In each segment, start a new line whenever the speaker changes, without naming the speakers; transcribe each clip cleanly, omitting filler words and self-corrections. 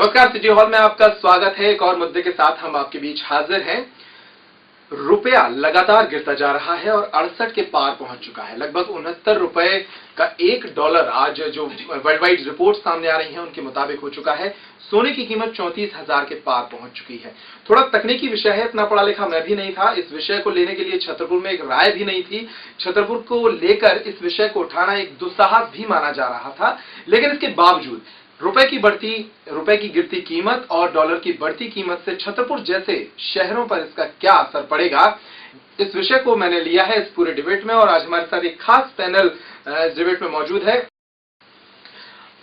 नमस्कार, city hall में आपका स्वागत है। एक और मुद्दे के साथ हम आपके बीच हाजिर हैं। रुपया लगातार गिरता जा रहा है और 68 के पार पहुंच चुका है। लगभग 69 रुपए का $1 आज जो वर्ल्ड वाइड रिपोर्ट सामने आ रही है उनके मुताबिक हो चुका है। सोने की कीमत 34,000 के पार पहुंच चुकी है। थोड़ा तकनीकी विषय है, इतना पढ़ा लिखा मैं भी नहीं था। इस विषय को लेने के लिए छतरपुर में एक राय भी नहीं थी। छतरपुर को लेकर इस विषय को उठाना एक दुस्साहस भी माना जा रहा था, लेकिन इसके बावजूद रुपए की गिरती कीमत और डॉलर की बढ़ती कीमत से छतरपुर जैसे शहरों पर इसका क्या असर पड़ेगा, इस विषय को मैंने लिया है इस पूरे डिबेट में। और आज हमारे साथ एक खास पैनल इस डिबेट में मौजूद है।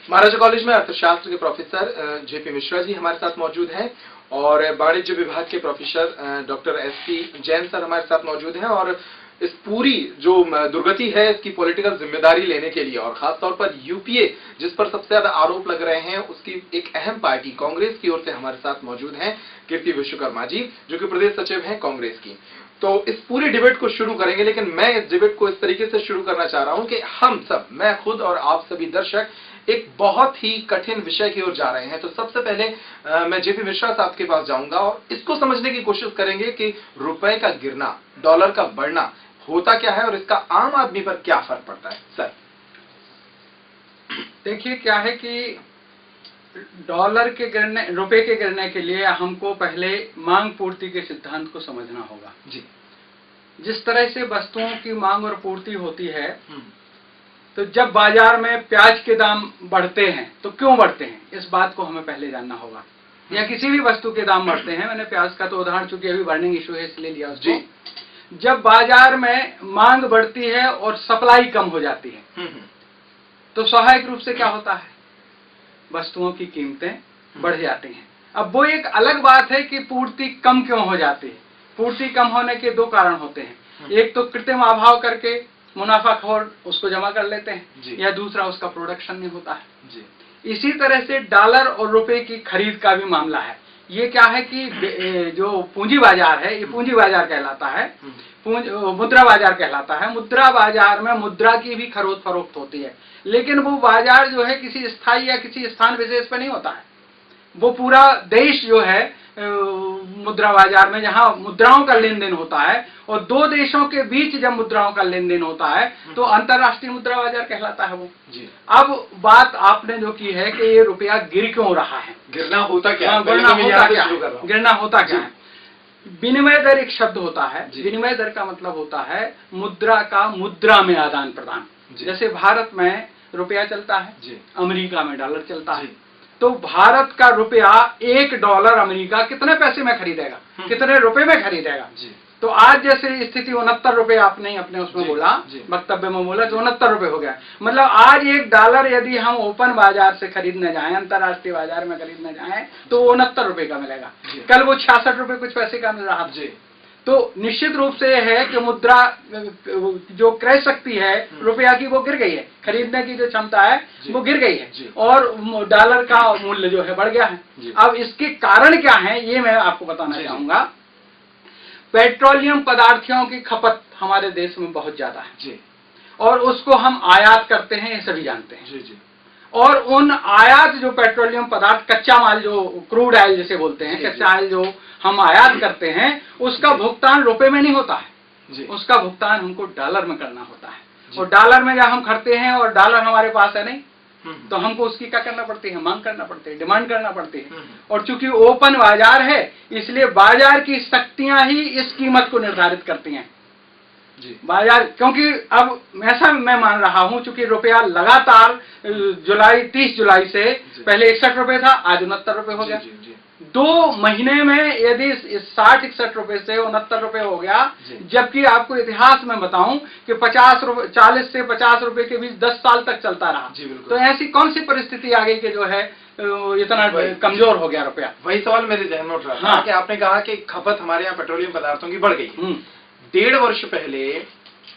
महाराजा कॉलेज में अर्थशास्त्र के प्रोफेसर जेपी मिश्रा जी हमारे साथ मौजूद हैं और वाणिज्य विभाग के professor doctor SP Jain sir हमारे साथ मौजूद हैं। और इस पूरी जो दुर्गति है इसकी पॉलिटिकल जिम्मेदारी लेने के लिए और खासतौर पर यूपीए जिस पर सबसे ज्यादा आरोप लग रहे हैं उसकी एक अहम पार्टी कांग्रेस की ओर से हमारे साथ मौजूद हैं कीर्ति विश्वकर्मा जी, जो कि प्रदेश सचिव हैं कांग्रेस की। तो इस पूरी डिबेट को शुरू करेंगे, लेकिन मैं इस डिबेट को इस तरीके से शुरू करना चाह रहा हूं कि हम सब, मैं खुद और आप सभी दर्शक, एक बहुत ही कठिन विषय की ओर जा रहे हैं। तो सबसे पहले मैं जेपी मिश्रा साहब के पास जाऊंगा और इसको समझने की कोशिश करेंगे कि रुपए का गिरना, डॉलर का बढ़ना होता क्या है और इसका आम आदमी पर क्या फर्क पड़ता है। सर
देखिए, क्या है कि डॉलर के गिरने, रुपए के गिरने के लिए हमको पहले मांग पूर्ति के सिद्धांत को समझना होगा
जी।
जिस तरह से वस्तुओं की मांग और पूर्ति होती है, तो जब बाजार में प्याज के दाम बढ़ते हैं तो क्यों बढ़ते हैं, इस बात को हमें पहले जानना होगा। या किसी भी वस्तु के दाम बढ़ते हैं, मैंने प्याज का तो उदाहरण चूंकि अभी बर्निंग इशू है इसलिए लिया उसको। जब बाजार में मांग बढ़ती है और सप्लाई कम हो जाती है तो स्वाभाविक रूप से क्या होता है, वस्तुओं की कीमतें बढ़ जाती हैं। अब वो एक अलग बात है कि पूर्ति कम क्यों हो जाती है। पूर्ति कम होने के दो कारण होते हैं। एक तो कृत्रिम अभाव करके मुनाफाखोर उसको जमा कर लेते हैं, या दूसरा उसका प्रोडक्शन नहीं होता है जी। इसी तरह से डॉलर और रुपए की खरीद का भी मामला है। ये क्या है कि जो पूंजी बाजार है, ये पूंजी बाजार कहलाता है, मुद्रा बाजार कहलाता है। मुद्रा बाजार में मुद्रा की भी खरीद फरोख्त होती है, लेकिन वो बाजार जो है किसी स्थायी या किसी स्थान विशेष पर नहीं होता है। वो पूरा देश जो है मुद्रा बाजार में, जहां मुद्राओं का लेन देन होता है और दो देशों के बीच जब मुद्राओं का लेन देन होता है तो अंतर्राष्ट्रीय मुद्रा बाजार कहलाता है वो जी। अब बात आपने जो की है कि ये रुपया गिर क्यों रहा है,
गिरना होता क्या है,
गिरना होता क्या है। विनिमय दर एक शब्द होता है। विनिमय दर का मतलब होता है मुद्रा का मुद्रा में आदान प्रदान। जैसे भारत में रुपया चलता है, अमेरिका में डॉलर चलता है, तो भारत का रुपया $1 अमेरिका कितने पैसे में खरीदेगा, कितने रुपए में खरीदेगा। तो आज जैसे स्थिति 69 रुपए आपने अपने उसमें बोला, वक्तव्य में बोला, तो 69 रुपए हो गया। मतलब आज $1 यदि हम ओपन बाजार से खरीदने जाएं, अंतर्राष्ट्रीय बाजार में खरीदने जाएं, तो 69 रुपए का मिलेगा। कल वो 66 रुपए कुछ पैसे का मिल रहा जी। तो निश्चित रूप से है कि मुद्रा जो क्रय शक्ति है रुपया की वो गिर गई है, खरीदने की जो क्षमता है वो गिर गई है और डॉलर का मूल्य जो है बढ़ गया है। अब इसके कारण क्या है ये मैं आपको बताना चाहूंगा। पेट्रोलियम पदार्थों की खपत हमारे देश में बहुत ज्यादा है और उसको हम आयात करते हैं, ये सभी जानते हैं। और उन आयात जो पेट्रोलियम पदार्थ, कच्चा माल जो क्रूड ऑयल जिसे बोलते हैं, कच्चा ऑयल जो हम आयात करते हैं उसका भुगतान रुपए में नहीं होता है, उसका भुगतान हमको डॉलर में करना होता है। और डॉलर में जब हम खरीदते हैं और डॉलर हमारे पास है नहीं, तो हमको उसकी क्या करना पड़ती है, मांग करना पड़ती है, डिमांड करना पड़ती है। और चूंकि ओपन बाजार है इसलिए बाजार की शक्तियां ही इस कीमत को निर्धारित करती हैं बाजार। क्योंकि अब ऐसा मैं मान रहा हूं, चूंकि रुपया लगातार 30 जुलाई से पहले 61 रुपए था, आज 69 रुपए हो गया। 2 महीने में यदि 60-61 रुपए से 69 रुपए हो गया, जबकि आपको इतिहास में बताऊं कि 40 से 50 रुपए के बीच 10 साल तक चलता रहा। तो ऐसी कौन सी परिस्थिति आ गई कि जो है इतना कमजोर हो गया रुपया।
वही सवाल मेरे जहन में उठ रहा था कि आपने कहा कि खपत हमारे यहाँ पेट्रोलियम पदार्थों की बढ़ गई। 1.5 वर्ष पहले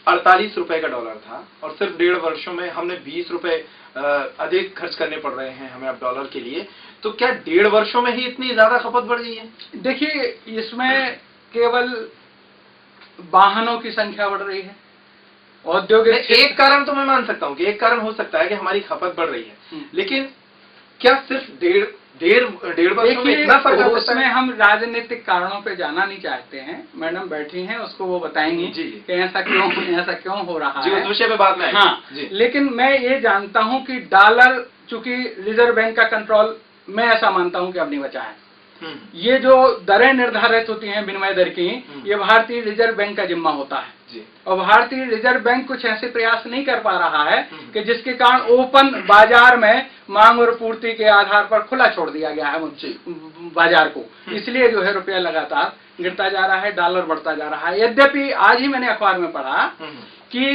48 रुपए का डॉलर था और सिर्फ 1.5 वर्षों में हमने 20 रुपए अधिक खर्च करने पड़ रहे हैं हमें अब डॉलर के लिए। तो क्या 1.5 वर्षों में ही इतनी ज्यादा खपत बढ़ गई है?
देखिए, इसमें केवल वाहनों की संख्या बढ़ रही है, औद्योगिक।
एक कारण तो मैं मान सकता हूँ कि एक कारण हो सकता है कि हमारी खपत बढ़ रही है, लेकिन क्या सिर्फ डेढ़ वर्षों में इतना फर्क हो सकता
उसमें
है?
हम राजनीतिक कारणों पे जाना नहीं चाहते हैं। मैडम बैठी हैं, उसको वो बताएंगी कि ऐसा क्यों हो रहा
जी,
है।
उस विषय पे बाद में आएंगे।
हाँ
जी।
लेकिन मैं ये जानता हूं कि डॉलर, चूंकि रिजर्व बैंक का कंट्रोल, मैं ऐसा मानता हूं कि अब नहीं बचा है। ये जो दरें निर्धारित होती हैं विनिमय दर की, ये भारतीय रिजर्व बैंक का जिम्मा होता है
जी।
और भारतीय रिजर्व बैंक कुछ ऐसे प्रयास नहीं कर पा रहा है कि जिसके कारण ओपन बाजार में मांग और पूर्ति के आधार पर खुला छोड़ दिया गया है बाजार को। इसलिए जो है रुपया लगातार गिरता जा रहा है, डॉलर बढ़ता जा रहा है। यद्यपि आज ही मैंने अखबार में पढ़ा कि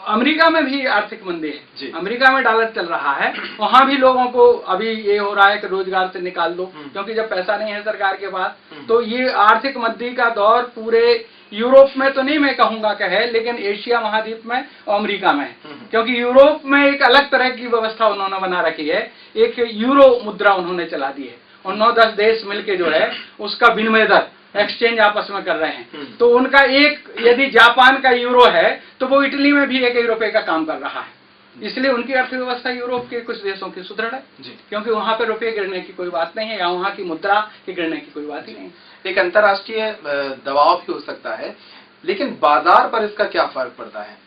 अमेरिका में भी आर्थिक मंदी है, अमेरिका में डॉलर चल रहा है, वहां भी लोगों को अभी ये हो रहा है कि रोजगार से निकाल दो, क्योंकि जब पैसा नहीं है सरकार के पास। तो ये आर्थिक मंदी का दौर पूरे यूरोप में तो नहीं मैं कहूंगा कि है, लेकिन एशिया महाद्वीप में और अमेरिका में, क्योंकि यूरोप में एक अलग तरह की व्यवस्था उन्होंने बना रखी है। एक यूरो मुद्रा उन्होंने चला दी है और 9-10 देश मिलके जो है उसका विनिमय दर एक्सचेंज आपस में कर रहे हैं। तो उनका एक, यदि जापान का यूरो है तो वो इटली में भी 1 रुपए का काम कर रहा है। इसलिए उनकी अर्थव्यवस्था यूरोप के कुछ देशों की सुदृढ़ है, क्योंकि वहां पे रुपये गिरने की कोई बात नहीं है या वहां की मुद्रा के गिरने की कोई बात ही नहीं।
एक अंतर्राष्ट्रीय दबाव भी हो सकता है, लेकिन बाजार पर इसका क्या फर्क पड़ता है?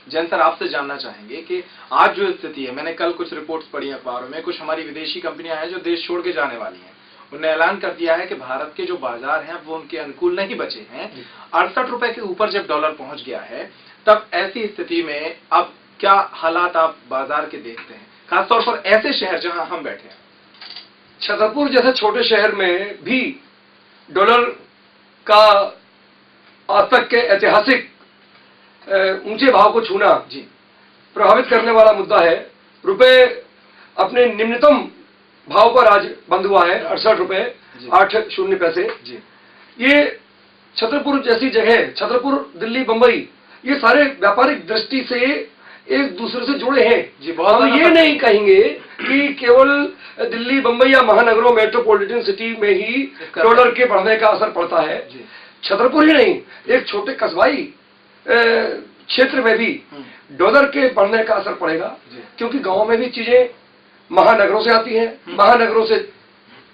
जैन सर, आपसे जानना चाहेंगे कि आज जो स्थिति है, मैंने कल कुछ रिपोर्ट्स पढ़ी अखबारों में, कुछ हमारी विदेशी कंपनियां हैं जो देश छोड़ के जाने वाली हैं। उन्होंने ऐलान कर दिया है कि भारत के जो बाजार हैं वो उनके अनुकूल नहीं बचे हैं। 68 रुपए के ऊपर जब डॉलर पहुंच गया है, तब ऐसी स्थिति में अब क्या हालात आप बाजार के देखते हैं, खासतौर पर ऐसे शहर जहां हम बैठे हैं?
छतरपुर जैसे छोटे शहर में भी डॉलर का आज तक के ऐतिहासिक ऊंचे भाव को छूना
जी
प्रभावित करने वाला मुद्दा है। रुपए अपने निम्नतम भाव पर आज बंद हुआ है, 68 रुपए 80 पैसे।
जी।
ये छतरपुर जैसी जगह, छतरपुर, दिल्ली, बंबई, ये सारे व्यापारिक दृष्टि से एक दूसरे से जुड़े हैं।
जी, बहुत
हम ये नहीं कहेंगे कि केवल दिल्ली, बंबई या महानगरों, मेट्रोपॉलिटन सिटी में ही डॉलर के बढ़ने का असर पड़ता है। छतरपुर ही नहीं, एक छोटे कस्बाई क्षेत्र में भी डॉलर के बढ़ने का असर पड़ेगा, क्योंकि गांव में भी चीजें महानगरों से आती हैं, महानगरों से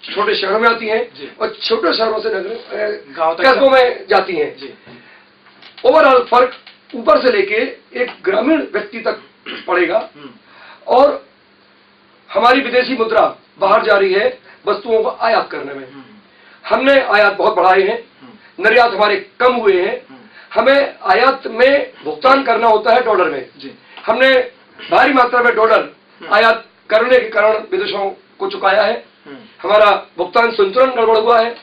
छोटे शहरों में आती हैं और छोटे शहरों से कस्बों में जाती हैं। ओवरऑल फर्क ऊपर से लेके एक ग्रामीण व्यक्ति तक पड़ेगा। और हमारी विदेशी मुद्रा बाहर जा रही है वस्तुओं को आयात करने में। हमने आयात बहुत बढ़ाए हैं, निर्यात हमारे कम हुए हैं। हमें आयात में भुगतान करना होता है डॉलर में। हमने भारी मात्रा में डॉलर आयात करने के कारण विदेशों को चुकाया है। हमारा भुगतान संतुलन गड़बड़ हुआ है।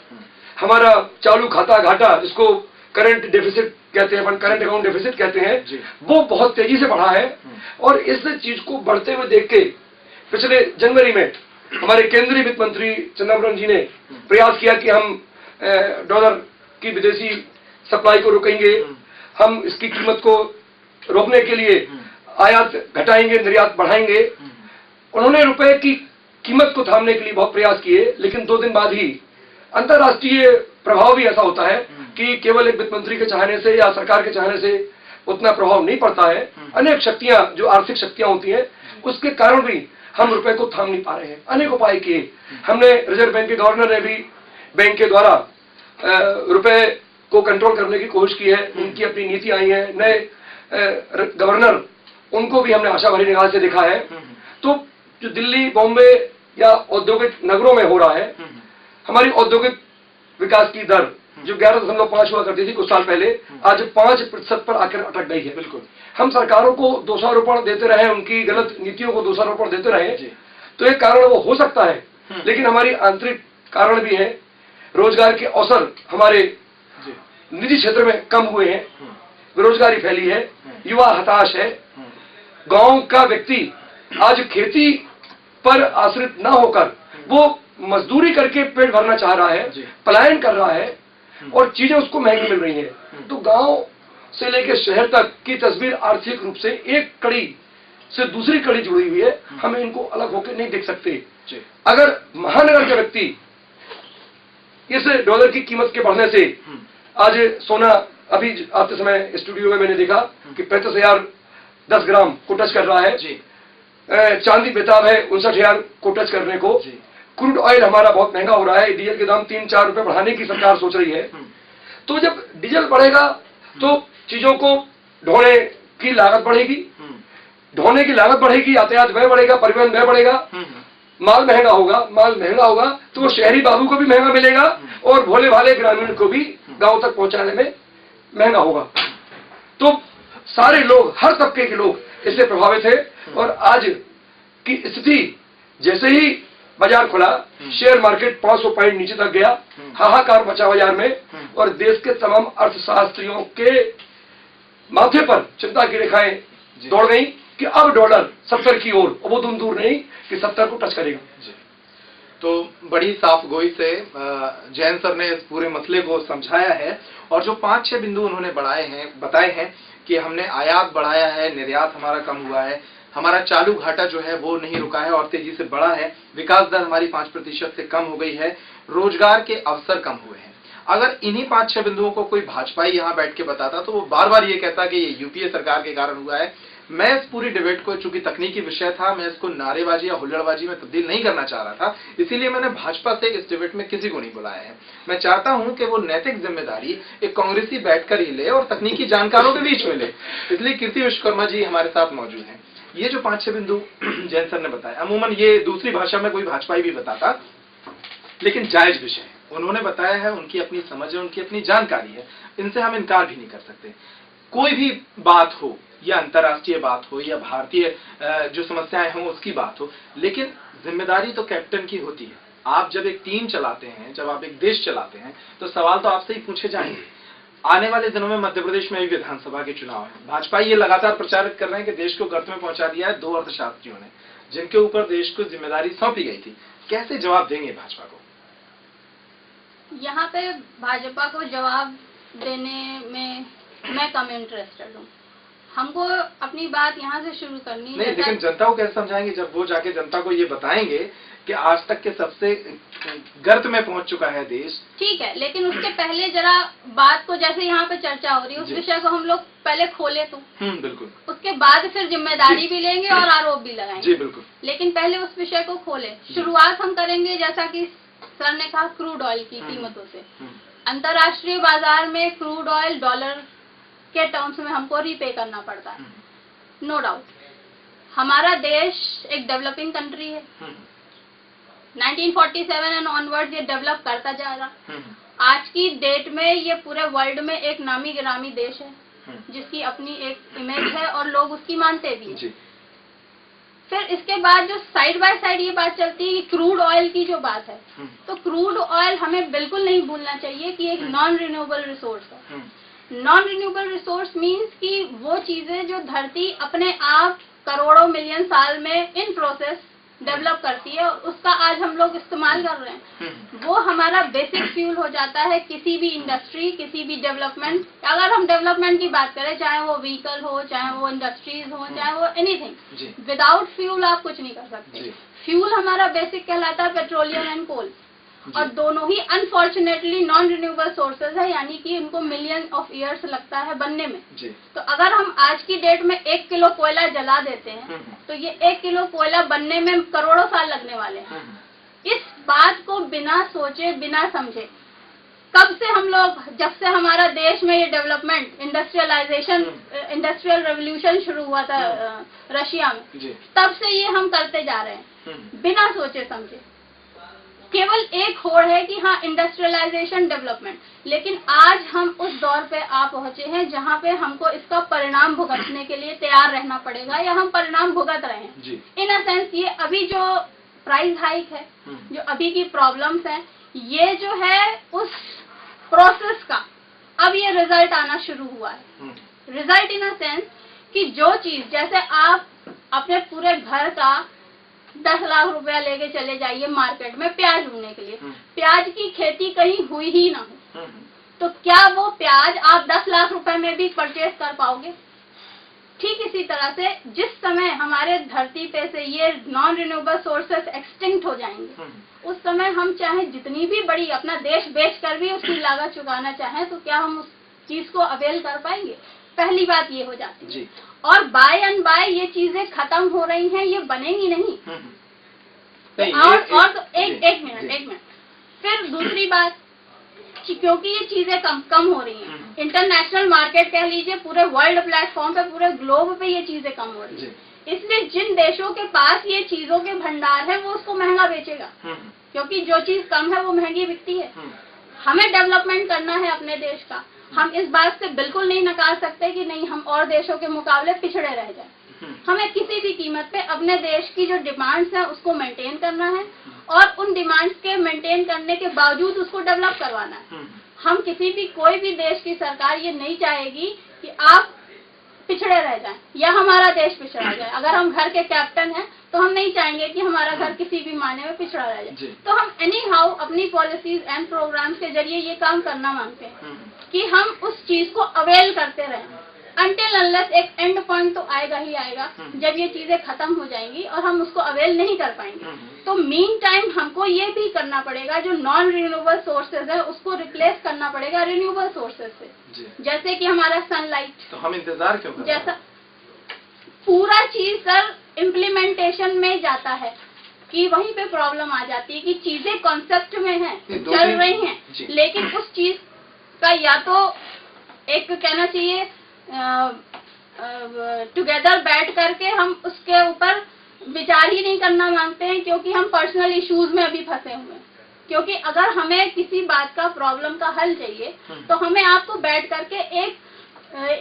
हमारा चालू खाता घाटा, जिसको करंट डेफिसिट कहते हैं, करंट अकाउंट डेफिसिट कहते हैं, वो बहुत तेजी से बढ़ा है। और इस चीज को बढ़ते हुए देख के पिछले जनवरी में हमारे केंद्रीय वित्त मंत्री चिदम्बरम जी ने प्रयास किया कि हम डॉलर की विदेशी सप्लाई को रोकेंगे, हम इसकी कीमत को रोकने के लिए आयात घटाएंगे, निर्यात बढ़ाएंगे। उन्होंने रुपए की कीमत को थामने के लिए बहुत प्रयास किए, लेकिन 2 दिन बाद ही अंतर्राष्ट्रीय प्रभाव भी ऐसा होता है कि केवल एक वित्त मंत्री के चाहने से या सरकार के चाहने से उतना प्रभाव नहीं पड़ता है। अनेक शक्तियां, जो आर्थिक शक्तियां होती हैं, उसके कारण भी हम रुपए को थाम नहीं पा रहे हैं। अनेक उपाय किए हमने। रिजर्व बैंक के गवर्नर ने भी बैंक के द्वारा रुपए को कंट्रोल करने की कोशिश की है। उनकी अपनी नीति आई है। नए गवर्नर, उनको भी हमने आशा भरी निगाह से देखा है। तो जो दिल्ली, बॉम्बे या औद्योगिक नगरों में हो रहा है, हमारी औद्योगिक विकास की दर जो 11.5 हुआ करती थी कुछ साल पहले, आज 5% पर आकर अटक गई है।
बिल्कुल।
हम सरकारों को दोषारोपण देते रहे, उनकी गलत नीतियों को दोषारोपण देते रहे, तो एक कारण वो हो सकता है, लेकिन हमारी आंतरिक कारण भी है। रोजगार के अवसर हमारे निजी क्षेत्र में कम हुए हैं, बेरोजगारी फैली है, युवा हताश है। गांव का व्यक्ति आज खेती पर आश्रित न होकर वो मजदूरी करके पेट भरना चाह रहा है, पलायन कर रहा है और चीजें उसको महंगी मिल रही हैं। तो गांव से लेकर शहर तक की तस्वीर आर्थिक रूप से एक कड़ी से दूसरी कड़ी जुड़ी हुई है। हम इनको अलग होकर नहीं देख सकते। अगर महानगर के व्यक्ति इस डॉलर की कीमत के बढ़ने से, आज सोना अभी आते समय स्टूडियो में मैंने देखा कि 35,010 ग्राम को टच कर रहा है। चांदी बेताब है 59,000 को टच करने को। क्रूड ऑयल हमारा बहुत महंगा हो रहा है, डीजल के दाम 3-4 रुपए बढ़ाने की सरकार सोच रही है। तो जब डीजल बढ़ेगा तो चीजों को ढोने की लागत बढ़ेगी, ढोने की लागत बढ़ेगी, यातायात व्यय बढ़ेगा, परिवहन व्यय बढ़ेगा, माल महंगा होगा तो वो शहरी बाबू को भी महंगा मिलेगा और भोले भाले ग्रामीण को भी गांव तक पहुंचाने में महंगा होगा। तो सारे लोग, हर तबके के लोग इससे प्रभावित है। और आज की स्थिति, जैसे ही बाजार खुला, शेयर मार्केट 500 पॉइंट नीचे तक गया, हाहाकार मचा बाजार में, और देश के तमाम अर्थशास्त्रियों के माथे पर चिंता की रेखाएं दौड़ गई कि अब डॉलर 70 की ओर, वो दूर नहीं कि 70 को टच करेगा।
तो बड़ी साफ गोई से जैन सर ने इस पूरे मसले को समझाया है, और जो 5-6 बिंदु उन्होंने बताए हैं कि हमने आयात बढ़ाया है, निर्यात हमारा कम हुआ है, हमारा चालू घाटा जो है वो नहीं रुका है और तेजी से बढ़ा है, विकास दर हमारी 5% से कम हो गई है, रोजगार के अवसर कम हुए हैं। अगर इन्हीं 5-6 बिंदुओं को कोई भाजपाई यहाँ बैठ के बताता तो वो बार बार ये कहता कि ये यूपीए सरकार के कारण हुआ है। मैं इस पूरी डिबेट को, चूंकि तकनीकी विषय था, मैं इसको नारेबाजी या हुल्लड़बाजी में तब्दील नहीं करना चाह रहा था, इसीलिए मैंने भाजपा से इस डिबेट में किसी को नहीं बुलाया है। मैं चाहता हूं कि वो नैतिक जिम्मेदारी एक कांग्रेसी बैठकर ही ले और तकनीकी जानकारों के बीच में ले। इसलिए कीर्ति विश्वकर्मा जी हमारे साथ मौजूद हैं। ये जो 5-6 बिंदु जैन सर ने बताया, अमूमन ये दूसरी भाषा में कोई भाजपाई भी बताता, लेकिन जायज विषय है, उन्होंने बताया है, उनकी अपनी समझ है, उनकी अपनी जानकारी है, इनसे हम इनकार भी नहीं कर सकते। कोई भी बात हो, या अंतर्राष्ट्रीय बात हो या भारतीय जो समस्याएं हों उसकी बात हो, लेकिन जिम्मेदारी तो कैप्टन की होती है। आप जब एक टीम चलाते हैं, जब आप एक देश चलाते हैं, तो सवाल तो आपसे ही पूछे जाएंगे। आने वाले दिनों में मध्य प्रदेश में भी विधानसभा के चुनाव है। भाजपा ये लगातार प्रचारित कर रहे हैं कि देश को गर्त में पहुंचा दिया है 2 अर्थशास्त्रियों ने, जिनके ऊपर देश को जिम्मेदारी सौंपी गई थी। कैसे जवाब देंगे भाजपा को?
यहाँ पे भाजपा को जवाब देने में मैं कम इंटरेस्टेड हूँ। हमको अपनी बात यहाँ से शुरू करनी
नहीं, लेकिन जनता को कैसे समझाएंगे जब वो जाके जनता को ये बताएंगे कि आज तक के सबसे गर्त में पहुंच चुका है देश।
ठीक है, लेकिन उसके पहले जरा बात को, जैसे यहाँ पे चर्चा हो रही है, उस विषय को हम लोग पहले खोले तो
बिल्कुल,
उसके बाद फिर जिम्मेदारी भी लेंगे और आरोप भी लगाएंगे।
जी बिल्कुल,
लेकिन पहले उस विषय को खोले। शुरुआत हम करेंगे, जैसा कि सर ने कहा, क्रूड ऑयल की कीमतों से। अंतर्राष्ट्रीय बाजार में क्रूड ऑयल डॉलर के टर्म्स में हमको रीपे करना पड़ता है, नो डाउट। हमारा देश एक डेवलपिंग कंट्री है, 1947 एंड ऑनवर्ड ये डेवलप करता जा रहा। आज की डेट में ये पूरे वर्ल्ड में एक नामी गिरामी देश है, जिसकी अपनी एक इमेज है और लोग उसकी मानते भी हैं। फिर इसके बाद जो साइड बाय साइड ये बात चलती है कि क्रूड ऑयल की जो बात है, तो क्रूड ऑयल हमें बिल्कुल नहीं भूलना चाहिए कि एक नॉन रिन्यूएबल रिसोर्स है। नॉन रिन्यूएबल रिसोर्स मीन्स कि वो चीजें जो धरती अपने आप करोड़ों मिलियन साल में इन प्रोसेस डेवलप करती है, और उसका आज हम लोग इस्तेमाल कर रहे हैं। वो हमारा बेसिक फ्यूल हो जाता है किसी भी इंडस्ट्री, किसी भी डेवलपमेंट। अगर हम डेवलपमेंट की बात करें, चाहे वो व्हीकल हो, चाहे वो इंडस्ट्रीज हो, चाहे वो एनीथिंग, विदाउट फ्यूल आप कुछ नहीं कर सकते। फ्यूल हमारा बेसिक कहलाता है पेट्रोलियम एंड कोल, और दोनों ही अनफॉर्चुनेटली नॉन रिन्यूएबल सोर्सेज है, यानी कि इनको मिलियन ऑफ ईयर्स लगता है बनने में। तो अगर हम आज की डेट में 1 किलो कोयला जला देते हैं, तो ये 1 किलो कोयला बनने में करोड़ों साल लगने वाले हैं। इस बात को बिना सोचे, बिना समझे, कब से हम लोग, जब से हमारा देश में ये डेवलपमेंट, इंडस्ट्रियलाइजेशन, इंडस्ट्रियल रेवोल्यूशन शुरू हुआ था रशिया में, तब से ये हम करते जा रहे हैं बिना सोचे समझे। केवल एक होड़ है कि हाँ, इंडस्ट्रियलाइजेशन, डेवलपमेंट, लेकिन आज हम उस दौर पे आ पहुंचे हैं जहाँ पे हमको इसका परिणाम भुगतने के लिए तैयार रहना पड़ेगा, या हम परिणाम भुगत रहे हैं। इन अ सेंस ये अभी जो प्राइस हाइक है, जो अभी की प्रॉब्लम्स हैं, ये जो है उस प्रोसेस का अब ये रिजल्ट आना शुरू हुआ है। रिजल्ट इन अ सेंस कि जो चीज, जैसे आप अपने पूरे घर का 10 लाख रुपया लेके चले जाइए मार्केट में प्याज ढूंढने के लिए, प्याज की खेती कहीं हुई ही ना हो, तो क्या वो प्याज आप 10 लाख रुपए में भी परचेज कर पाओगे? ठीक इसी तरह से जिस समय हमारे धरती पे से ये नॉन रिन्यूएबल सोर्सेस एक्सटिंक्ट हो जाएंगे, उस समय हम चाहे जितनी भी बड़ी अपना देश बेच कर भी उसकी लागत चुकाना चाहें, तो क्या हम उस चीज को अवेल कर पाएंगे? पहली बात ये हो जाती है। और बाय एंड बाय ये चीजें खत्म हो रही हैं, ये बनेंगी नहीं। और तो एक एक मिनट। फिर दूसरी बात कि क्योंकि ये चीजें कम हो रही हैं, इंटरनेशनल मार्केट कह लीजिए, पूरे वर्ल्ड प्लेटफॉर्म पे, पूरे ग्लोब पे ये चीजें कम हो रही है, इसलिए जिन देशों के पास ये चीजों के भंडार है वो उसको महंगा बेचेगा, क्योंकि जो चीज कम है वो महंगी बिकती है। हमें डेवलपमेंट करना है अपने देश का, हम इस बात से बिल्कुल नहीं नकार सकते कि नहीं हम और देशों के मुकाबले पिछड़े रह जाए। हमें किसी भी कीमत पे अपने देश की जो डिमांड्स हैं उसको मेंटेन करना है और उन डिमांड्स के मेंटेन करने के बावजूद उसको डेवलप करवाना है। हम कोई भी देश की सरकार ये नहीं चाहेगी कि आप पिछड़े रह जाएं या हमारा देश पिछड़ा जाए। अगर हम घर के कैप्टन हैं तो हम नहीं चाहेंगे कि हमारा घर किसी भी मायने में पिछड़ा रह जाए। तो हम एनी हाउ अपनी पॉलिसीज एंड प्रोग्राम्स के जरिए ये काम करना मांगते हैं कि हम उस चीज को अवेल करते रहें अनटिल अनलेस एक एंड पॉइंट तो आएगा ही आएगा जब ये चीजें खत्म हो जाएंगी और हम उसको अवेल नहीं कर पाएंगे। तो मीन टाइम हमको ये भी करना पड़ेगा, जो नॉन रिन्यूएबल सोर्सेज है उसको रिप्लेस करना पड़ेगा रिन्यूएबल सोर्सेज से, जैसे कि हमारा सनलाइट।
तो हम इंतजार क्यों कर रहे हैं?
जैसा पूरा चीज सर इम्प्लीमेंटेशन में जाता है कि वहीं पे प्रॉब्लम आ जाती है कि चीजें कॉन्सेप्ट में हैं, चल रही हैं, लेकिन उस चीज का या तो एक कहना चाहिए टुगेदर बैठ करके हम उसके ऊपर विचार ही नहीं करना मांगते हैं, क्योंकि हम पर्सनल इश्यूज में अभी फंसे हुए हैं। क्योंकि अगर हमें किसी बात का प्रॉब्लम का हल चाहिए तो हमें आपको बैठ करके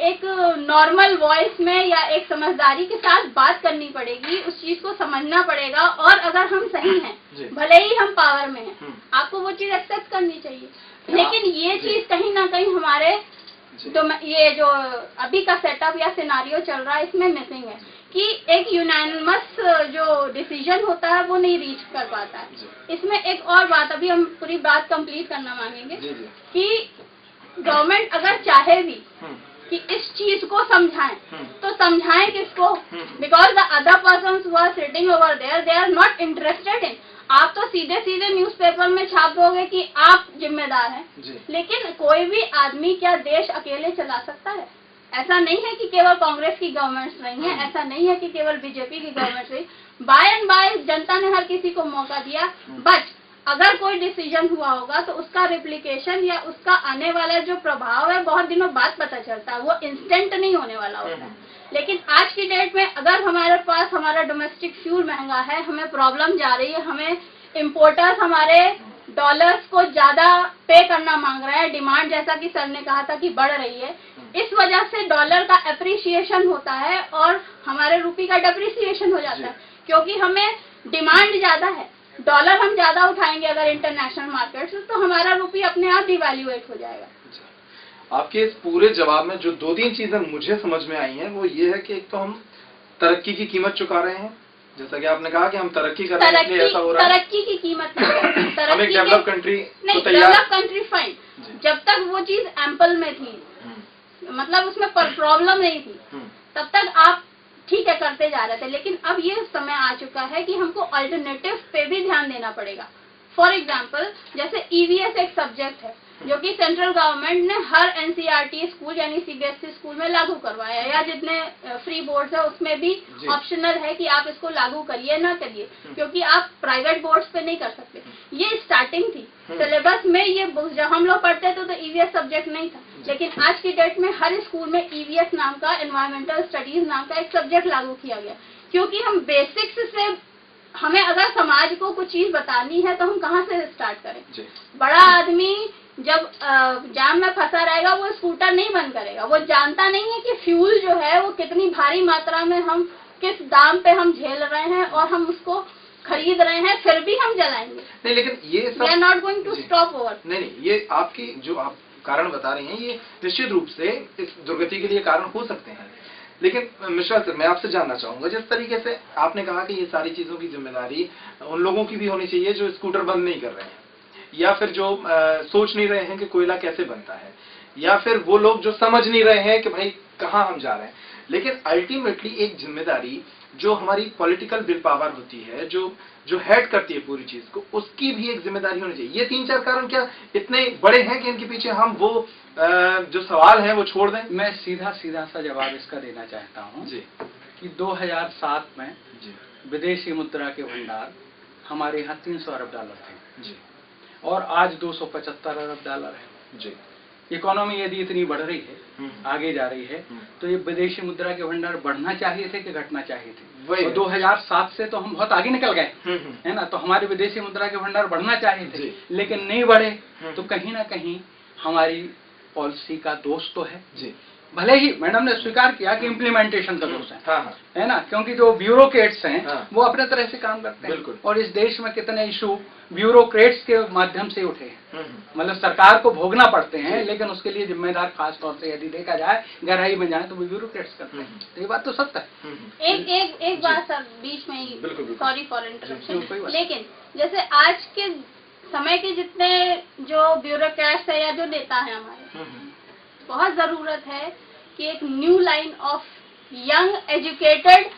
एक नॉर्मल वॉइस में या एक समझदारी के साथ बात करनी पड़ेगी, उस चीज को समझना पड़ेगा। और अगर हम सही हैं, भले ही हम पावर में हैं, आपको वो चीज एक्सेप्ट करनी चाहिए। लेकिन ये चीज कहीं ना कहीं हमारे तो ये जो अभी का सेटअप या सिनारियो चल रहा है इसमें मिसिंग है कि एक यूनानिमस जो डिसीजन होता है वो नहीं रीच कर पाता है। इसमें एक और बात, अभी हम पूरी बात कंप्लीट करना मांगेंगे कि गवर्नमेंट अगर चाहे भी कि इस चीज को समझाएं तो समझाएं किसको? Because the other persons who are sitting over there they are not interested in. आप तो सीधे सीधे न्यूज़पेपर में छाप दोगे कि आप जिम्मेदार हैं, लेकिन कोई भी आदमी क्या देश अकेले चला सकता है? ऐसा नहीं है कि केवल कांग्रेस की गवर्नमेंट्स रही है, ऐसा नहीं है कि केवल बीजेपी की गवर्नमेंट रही। बाय एंड बाय जनता ने हर किसी को मौका दिया, बट अगर कोई डिसीजन हुआ होगा तो उसका रिप्लिकेशन या उसका आने वाला जो प्रभाव है बहुत दिनों बाद पता चलता है, वो इंस्टेंट नहीं होने वाला होता है। लेकिन आज की डेट में अगर हमारे पास हमारा डोमेस्टिक फ्यूल महंगा है, हमें प्रॉब्लम जा रही है, हमें इम्पोर्टर्स हमारे डॉलर्स को ज्यादा पे करना मांग रहे हैं, डिमांड जैसा कि सर ने कहा था कि बढ़ रही है, इस वजह से डॉलर का एप्रिसिएशन होता है और हमारे रुपये का डेप्रिसिएशन हो जाता है, क्योंकि हमें डिमांड ज्यादा है। डॉलर हम ज्यादा उठाएंगे अगर इंटरनेशनल मार्केट से, तो हमारा रुपया अपने आप डिवैल्यूएट हो जाएगा।
आपके इस पूरे जवाब में जो 2-3 चीजें मुझे समझ में आई हैं वो ये है कि एक तो हम तरक्की की कीमत चुका रहे हैं, जैसा कि आपने कहा कि हम तरक्की कर रहे हैं इसलिए ऐसा हो रहा है।
तरक्की की कीमत
हम एक डेवलप कंट्री
नहीं, डेवलप कंट्री फाइन, जब तक वो चीज एम्पल में थी, मतलब उसमें प्रॉब्लम नहीं थी, तब तक आप ठीक है करते जा रहे थे। लेकिन अब ये समय आ चुका है कि हमको अल्टरनेटिव पे भी ध्यान देना पड़ेगा। फॉर एग्जाम्पल जैसे ईवीएस एक सब्जेक्ट है जो कि सेंट्रल गवर्नमेंट ने हर एनसीईआरटी स्कूल यानी सीबीएसई स्कूल में लागू करवाया है, या जितने फ्री बोर्ड्स है उसमें भी ऑप्शनल है कि आप इसको लागू करिए ना करिए, क्योंकि आप प्राइवेट बोर्ड्स पे नहीं कर सकते। ये स्टार्टिंग थी सिलेबस में, ये जब हम लोग पढ़ते थे तो ईवीएस सब्जेक्ट नहीं था, लेकिन आज की डेट में हर स्कूल में ईवीएस नाम का, एनवायरमेंटल स्टडीज नाम का एक सब्जेक्ट लागू किया गया, क्योंकि हम बेसिक्स से, हमें अगर समाज को कुछ चीज बतानी है तो हम कहाँ से स्टार्ट करें? बड़ा आदमी जब जाम में फंसा रहेगा वो स्कूटर नहीं बंद करेगा, वो जानता नहीं है कि फ्यूल जो है वो कितनी भारी मात्रा में हम किस दाम पे हम झेल रहे हैं और हम उसको खरीद रहे हैं, फिर भी हम जलाएंगे नहीं। लेकिन ये सब we are not going to stop over.
नहीं, ये आपकी जो आप कारण बता रही हैं ये निश्चित रूप से इस दुर्गति के लिए कारण हो सकते हैं। लेकिन मिश्रा सर, मैं आपसे जानना चाहूंगा, जिस तरीके से आपने कहा कि ये सारी चीजों की जिम्मेदारी उन लोगों की भी होनी चाहिए जो स्कूटर बंद नहीं कर रहे हैं, या फिर जो सोच नहीं रहे हैं कि कोयला कैसे बनता है, या फिर वो लोग जो समझ नहीं रहे हैं कि भाई कहाँ हम जा रहे हैं। लेकिन अल्टीमेटली एक जिम्मेदारी जो हमारी पॉलिटिकल विल पावर होती है, जो हेड करती है पूरी चीज को, उसकी भी एक जिम्मेदारी होनी चाहिए। ये 3-4 कारण क्या इतने बड़े हैं कि इनके पीछे हम वो जो सवाल है वो छोड़ दें?
मैं सीधा सा जवाब इसका देना चाहता हूँ कि 2007 में विदेशी मुद्रा के भंडार हमारे यहाँ 300 अरब डॉलर थे
जी
और आज 275 अरब डॉलर है।
जी।
इकोनॉमी यदि इतनी बढ़ रही है, आगे जा रही है, तो ये विदेशी मुद्रा के भंडार बढ़ना चाहिए थे कि घटना चाहिए थे?
वही
तो 2007 से तो हम बहुत आगे निकल गए, है ना, तो हमारे विदेशी मुद्रा के भंडार बढ़ना चाहिए थे, लेकिन नहीं बढ़े। तो कहीं ना कहीं हमारी पॉलिसी का दोष तो है
जी।
भले ही मैडम ने स्वीकार किया कि इम्प्लीमेंटेशन का दोष है,
हाँ।
है ना, क्योंकि जो ब्यूरोक्रेट्स हैं
हाँ।
वो अपने तरह से काम करते हैं।
बिल्कुल।
और इस देश में कितने इशू ब्यूरोक्रेट्स के माध्यम से उठे हैं, मतलब सरकार को भोगना पड़ते हैं, लेकिन उसके लिए जिम्मेदार खास तौर से यदि देखा जाए, गहराई में जाए, तो वो ब्यूरोक्रेट्स करते हैं। तो ये बात तो सत्य है।
एक बात सर बीच में ही, सॉरी फॉर इंटरप्शन, लेकिन जैसे आज के समय के जितने जो ब्यूरोक्रेट्स है या जो नेता है हमारे, बहुत जरूरत है कि एक new line of young educated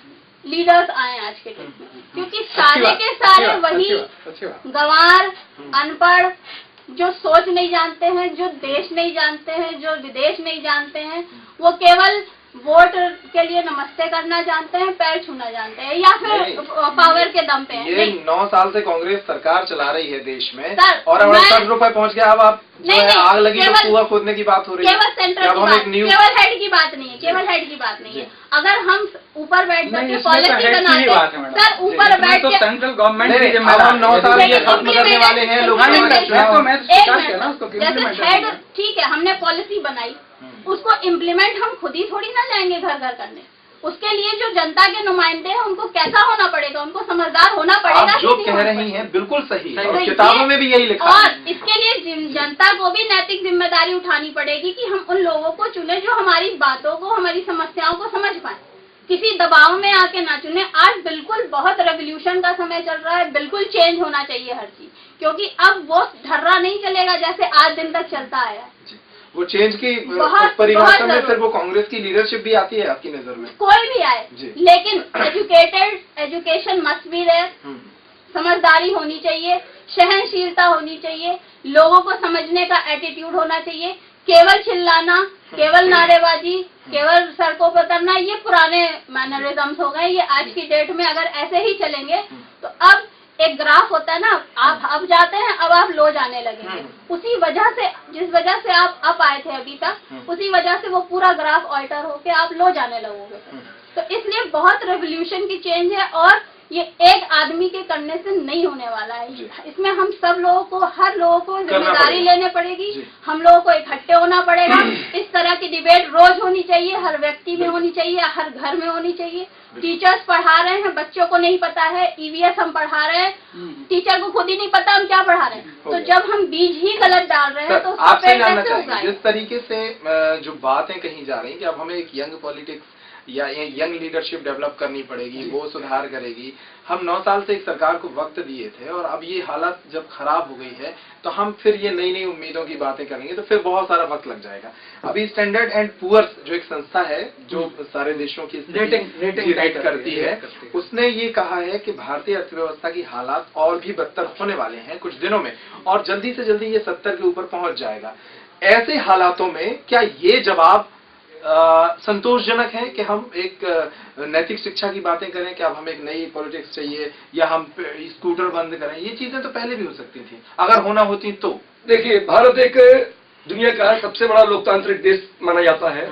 leaders आए आज के डेट में, क्योंकि सारे के सारे वही गंवार, अनपढ़, जो सोच नहीं जानते हैं, जो देश नहीं जानते हैं, जो विदेश नहीं जानते हैं, वो केवल वोट के लिए नमस्ते करना जानते हैं, पैर छूना जानते हैं, या फिर पावर के दम पे
ये 9 साल से कांग्रेस सरकार चला रही है देश में,
सर,
और अब 68 रुपए पहुंच गया। अब आप आग लगी तो कुआं खोदने की बात हो रही है।
केवल सेंट्रल की बात, केवल हेड की बात नहीं है, केवल हेड की बात नहीं है। अगर हम ऊपर बैठ करके पॉलिसी बनाते हैं सर, ऊपर बैठ के
सेंट्रल गवर्नमेंट की
अब हम 9 साल ये खत्म करने वाले हैं लोग।
जैसे हेड, ठीक है, हमने पॉलिसी बनाई, उसको इम्प्लीमेंट हम खुद ही थोड़ी ना जाएंगे घर घर करने। उसके लिए जो जनता के नुमाइंदे हैं उनको कैसा होना पड़ेगा, उनको समझदार होना पड़ेगा।
आप जो कह रही हैं बिल्कुल सही है, और किताबों में भी यही लिखा है।
और इसके लिए जनता को भी नैतिक जिम्मेदारी उठानी पड़ेगी कि हम उन लोगों को चुने जो हमारी बातों को, हमारी समस्याओं को समझ पाए, किसी दबाव में आके ना चुने। आज बिल्कुल बहुत रेवोल्यूशन का समय चल रहा है, बिल्कुल चेंज होना चाहिए हर चीज, क्योंकि अब वो ढर्रा नहीं चलेगा जैसे आज दिन तक चलता आया है।
वो चेंज की परिभाषा में सिर्फ वो कांग्रेस की लीडरशिप भी आती है आपकी नजर में?
कोई भी आए, लेकिन एजुकेशन मस्ट बी देयर, समझदारी होनी चाहिए, सहनशीलता होनी चाहिए, लोगों को समझने का एटीट्यूड होना चाहिए। केवल चिल्लाना, केवल नारेबाजी, केवल सड़कों पर उतरना, ये पुराने मैनरिज्म्स हो गए। ये आज की डेट में अगर ऐसे ही चलेंगे तो अब एक ग्राफ होता है ना, आप अब जाते हैं, अब आप लो जाने लगेंगे। उसी वजह से, जिस वजह से आप अप आए थे अभी तक, उसी वजह से वो पूरा ग्राफ ऑल्टर होके आप लो जाने लगोगे। तो इसलिए बहुत रेवोल्यूशन की चेंज है, और ये एक आदमी के करने से नहीं होने वाला है। इसमें हम सब लोगों को, हर लोगों को जिम्मेदारी लेने पड़ेगी, हम लोगों को इकट्ठे होना पड़ेगा। इस तरह की डिबेट रोज होनी चाहिए, हर व्यक्ति में होनी चाहिए, हर घर में होनी चाहिए। टीचर्स पढ़ा रहे हैं, बच्चों को नहीं पता है, ईवीएस हम पढ़ा रहे हैं, टीचर को खुद ही नहीं पता हम क्या पढ़ा रहे हैं। तो जब हम बीज ही गलत डाल रहे हैं तो
आपसे जानना चाहिए, जिस तरीके से जो बातें कही जा रही है कि अब हमें एक यंग पॉलिटिक्स या यंग लीडरशिप डेवलप करनी पड़ेगी, वो सुधार करेगी। हम 9 साल से एक सरकार को वक्त दिए थे, और अब ये हालत जब खराब हो गई है तो हम फिर ये नई नई उम्मीदों की बातें करेंगे तो फिर बहुत सारा वक्त लग जाएगा। अभी स्टैंडर्ड एंड पुअर्स जो एक संस्था है जो सारे देशों की रेट करती है, उसने ये कहा है कि भारतीय अर्थव्यवस्था की हालात और भी बदतर होने वाले हैं कुछ दिनों में, और जल्दी से जल्दी ये 70 के ऊपर पहुंच जाएगा। ऐसे हालातों में क्या ये जवाब संतोषजनक है कि हम एक नैतिक शिक्षा की बातें करें कि अब हमें एक नई पॉलिटिक्स चाहिए, या हम स्कूटर बंद करें? ये चीजें तो पहले भी हो सकती थी अगर होना होती तो।
देखिए, भारत एक दुनिया का सबसे बड़ा लोकतांत्रिक देश माना जाता है।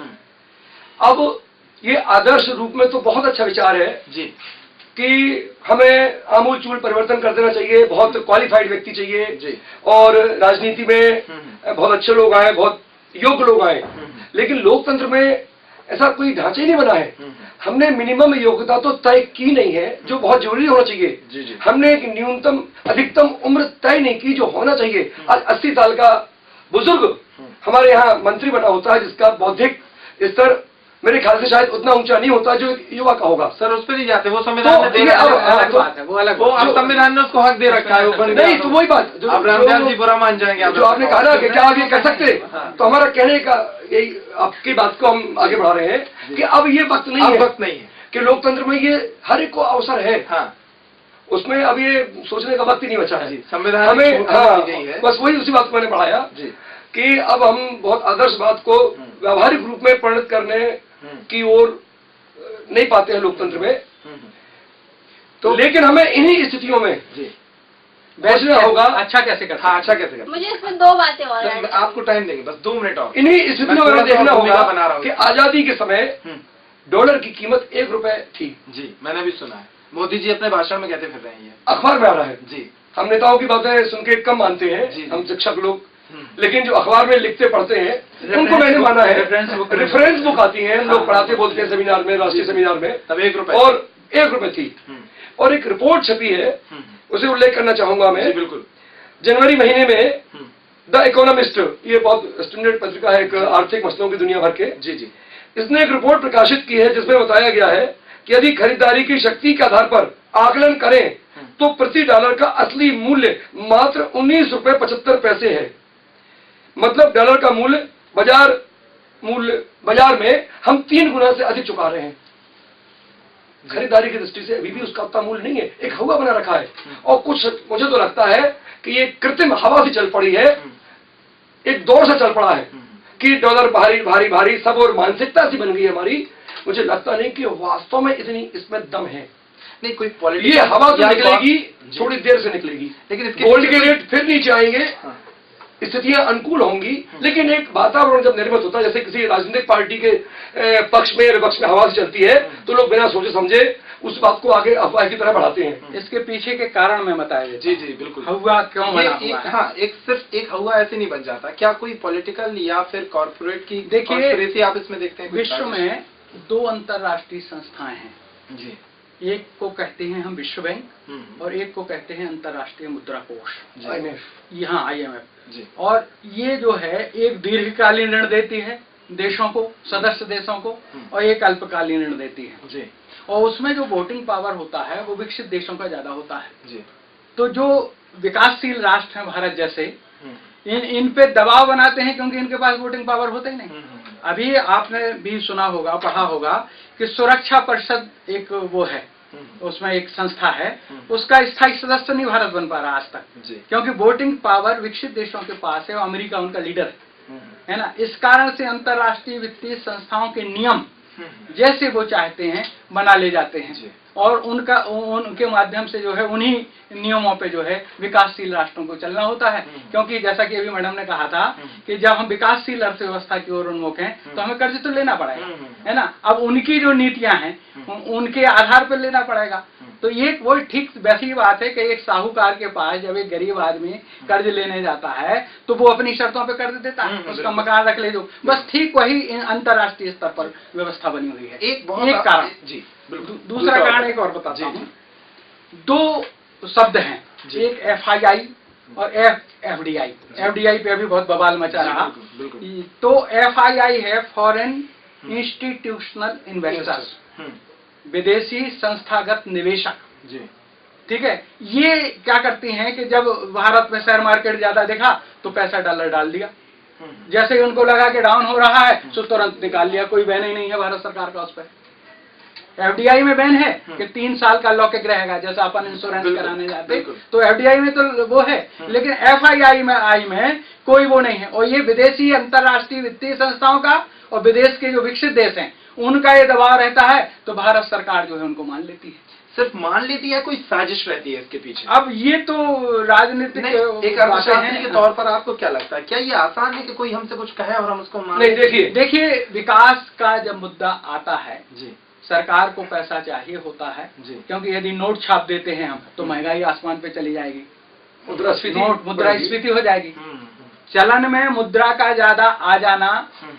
अब ये आदर्श रूप में तो बहुत अच्छा विचार है
जी
कि हमें आमूलचूल परिवर्तन कर देना चाहिए, बहुत क्वालिफाइड व्यक्ति चाहिए
जी,
और राजनीति में बहुत अच्छे लोग आए, बहुत योग्य लोग आए। लेकिन लोकतंत्र में ऐसा कोई ढांचा ही नहीं बना है। हमने मिनिमम योग्यता तो तय की नहीं है, जो बहुत जरूरी होना चाहिए। हमने एक न्यूनतम अधिकतम उम्र तय नहीं की जो होना चाहिए। आज 80 साल का बुजुर्ग हमारे यहाँ मंत्री बना होता है, जिसका बौद्धिक स्तर मेरे ख्याल से शायद उतना ऊंचा नहीं होता जो युवा का होगा।
सर उस पर नहीं जाते, वो संविधान में दे रखा है, वो अब संविधान ने उसको हक दे रखा है। वो
नहीं, तो वही बात
अब रामदयाल जी बुरा मान जाएंगे
जो आपने कहा ना कि क्या आप ये कर सकते, तो हमारा कहने का यही, आपकी बात को हम आगे बढ़ा रहे हैं कि अब ये वक्त नहीं है कि लोकतंत्र में ये हर एक को अवसर है। उसमें अब ये सोचने का वक्त ही नहीं बचा है।
संविधान
हमें बस वही उसी बात को मैंने बढ़ाया कि अब हम बहुत आदर्श बात को व्यावहारिक रूप में परिणत करने की ओर नहीं पाते हैं लोकतंत्र में। तो लेकिन हमें इन्हीं स्थितियों में सोचना होगा।
अच्छा कैसे करते
हाँ, अच्छा कैसे करते
मुझे इसमें दो बातें और
हैं?
ऐड
सर, आपको टाइम देंगे, बस 2 मिनट और।
इन्हीं स्थितियों में देखना
भूमिका
होगा
बना रहा हूँ।
कि आजादी के समय डॉलर की कीमत 1 रुपए थी।
जी, मैंने भी सुना है, मोदी जी अपने भाषण में कहते फिर रहे हैं ये।
अखबार में आ रहा है
जी
हम नेताओं की बातें सुन के कम मानते
जी,
हैं
जी।
हम शिक्षक लोग, लेकिन जो अखबार में लिखते पढ़ते हैं उनको मैंने माना है। रेफरेंस बुक आती है, हम लोग पढ़ाते बोलते हैं सेमिनार में, राष्ट्रीय सेमिनार में,
तब 1 रुपए
और 1 रुपए थी। और एक रिपोर्ट छपी है, उसे उल्लेख करना चाहूंगा मैं।
जी बिल्कुल।
जनवरी महीने में द इकोनॉमिस्ट, ये बहुत स्टैंडर्ड पत्रिका है एक आर्थिक मसलों की दुनिया भर के,
जी जी
इसने एक रिपोर्ट प्रकाशित की है जिसमें बताया गया है कि यदि खरीदारी की शक्ति के आधार पर आकलन करें तो प्रति डॉलर का असली मूल्य मात्र 19 रुपए 75 पैसे है। मतलब डॉलर का मूल्य बाजार में हम 3 गुना से अधिक चुका रहे हैं। खरीदारी की दृष्टि से अभी भी उसका उतना मूल्य नहीं है, एक हवा बना रखा है। और कुछ मुझे तो लगता है कि ये कृत्रिम हवा से चल पड़ी है, एक दौर से चल पड़ा है कि डॉलर भारी भारी भारी सब, और मानसिकता सी बन गई है हमारी। मुझे लगता नहीं कि वास्तव में इतनी इसमें दम है।
नहीं, कोई पॉलिटिक्स,
ये हवा तो निकलेगी, थोड़ी देर से निकलेगी,
लेकिन इसके
गोल्ड
पीछे
के रेट फिर नीचे आएंगे, स्थितियां अनुकूल होंगी। लेकिन एक वातावरण जब निर्मित होता है, जैसे किसी राजनीतिक पार्टी के पक्ष में विपक्ष में हवा से चलती है, तो लोग बिना सोचे समझे उस बात को आगे अफवाह की तरह बढ़ाते हैं।
इसके पीछे के कारण मैं बताया देता
जी जी बिल्कुल।
हूं। हवा क्यों बना
ये
हुआ है?
हाँ, एक सिर्फ एक हवा ऐसे नहीं बन जाता। क्या कोई पॉलिटिकल या फिर कॉर्पोरेट की
देखिए,
conspiracy आप इसमें देखते हैं? कोई
विश्व
साजिश?
में 2 अंतर्राष्ट्रीय संस्थाएं हैं।
जी
एक को कहते हैं हम विश्व बैंक और एक को कहते हैं अंतर्राष्ट्रीय मुद्रा कोष,
IMF।
यहाँ IMF।
जी
और ये जो है एक दीर्घकालीन ऋण देती है देशों को, सदस्य देशों को, और एक अल्पकालीन ऋण देती है।
जी
और उसमें जो वोटिंग पावर होता है वो विकसित देशों का ज्यादा होता है।
जी
तो जो विकासशील राष्ट्र हैं भारत जैसे, इन पे दबाव बनाते हैं क्योंकि इनके पास वोटिंग पावर होता ही नहीं। अभी आपने भी सुना होगा, पढ़ा होगा कि सुरक्षा परिषद एक वो है, उसमें एक संस्था है, उसका स्थायी सदस्य नहीं भारत बन पा रहा आज तक,
जी
क्योंकि वोटिंग पावर विकसित देशों के पास है और अमेरिका उनका लीडर है ना। इस कारण से अंतर्राष्ट्रीय वित्तीय संस्थाओं के नियम जैसे वो चाहते हैं बना ले जाते हैं, और उनके माध्यम से जो है उन्हीं नियमों पे जो है विकासशील राष्ट्रों को चलना होता है। क्योंकि जैसा कि अभी मैडम ने कहा था कि जब हम विकासशील अर्थव्यवस्था की ओर उन्मुख हैं तो हमें कर्ज तो लेना पड़ेगा, है ना। अब उनकी जो नीतियां हैं उनके आधार पर लेना पड़ेगा। तो ये वो ठीक वैसी बात है कि एक साहूकार के पास जब एक गरीब आदमी कर्ज लेने जाता है तो वो अपनी शर्तों पे कर्ज देता है, उसका मकान रख ले जो, बस ठीक वही अंतर्राष्ट्रीय स्तर पर व्यवस्था बनी हुई है। एक कारण।
जी
दूसरा कारण एक और बताता हूँ। 2 शब्द हैं, एक FII और FDI। FDI पे अभी बहुत बवाल मचा रहा। तो FII है फॉरेन इंस्टीट्यूशनल इन्वेस्टर्स, विदेशी संस्थागत निवेशक।
जी
ठीक है। ये क्या करती हैं कि जब भारत में शेयर मार्केट ज्यादा दिखा तो पैसा डॉलर डाल दिया, जैसे ही उनको लगा कि डाउन हो रहा है तो तुरंत निकाल लिया। कोई बैन ही नहीं है भारत सरकार का उस पर। FDI में बैन है कि 3 साल का लॉक रहेगा, जैसा अपन इंश्योरेंस कराने जाते तो FDI में तो वो है, लेकिन FII में कोई वो नहीं है। और ये विदेशी अंतर्राष्ट्रीय वित्तीय संस्थाओं का और विदेश के जो विकसित देश हैं उनका ये दबाव रहता है, तो भारत सरकार जो है उनको मान लेती है।
सिर्फ मान लेती है, कोई साजिश रहती है इसके पीछे?
अब ये तो राजनीतिक
एक अर्थशास्त्री के तौर पर आपको क्या लगता है, क्या ये आसान है कि कोई हमसे कुछ कहे और हम उसको मान?
नहीं,
देखिए विकास का जब मुद्दा आता है
जी,
सरकार को पैसा चाहिए होता है जी, क्योंकि यदि नोट छाप देते हैं हम तो महंगाई आसमान पे चली जाएगी, मुद्रास्फीति हो जाएगी। चलन में मुद्रा का ज्यादा आ जाना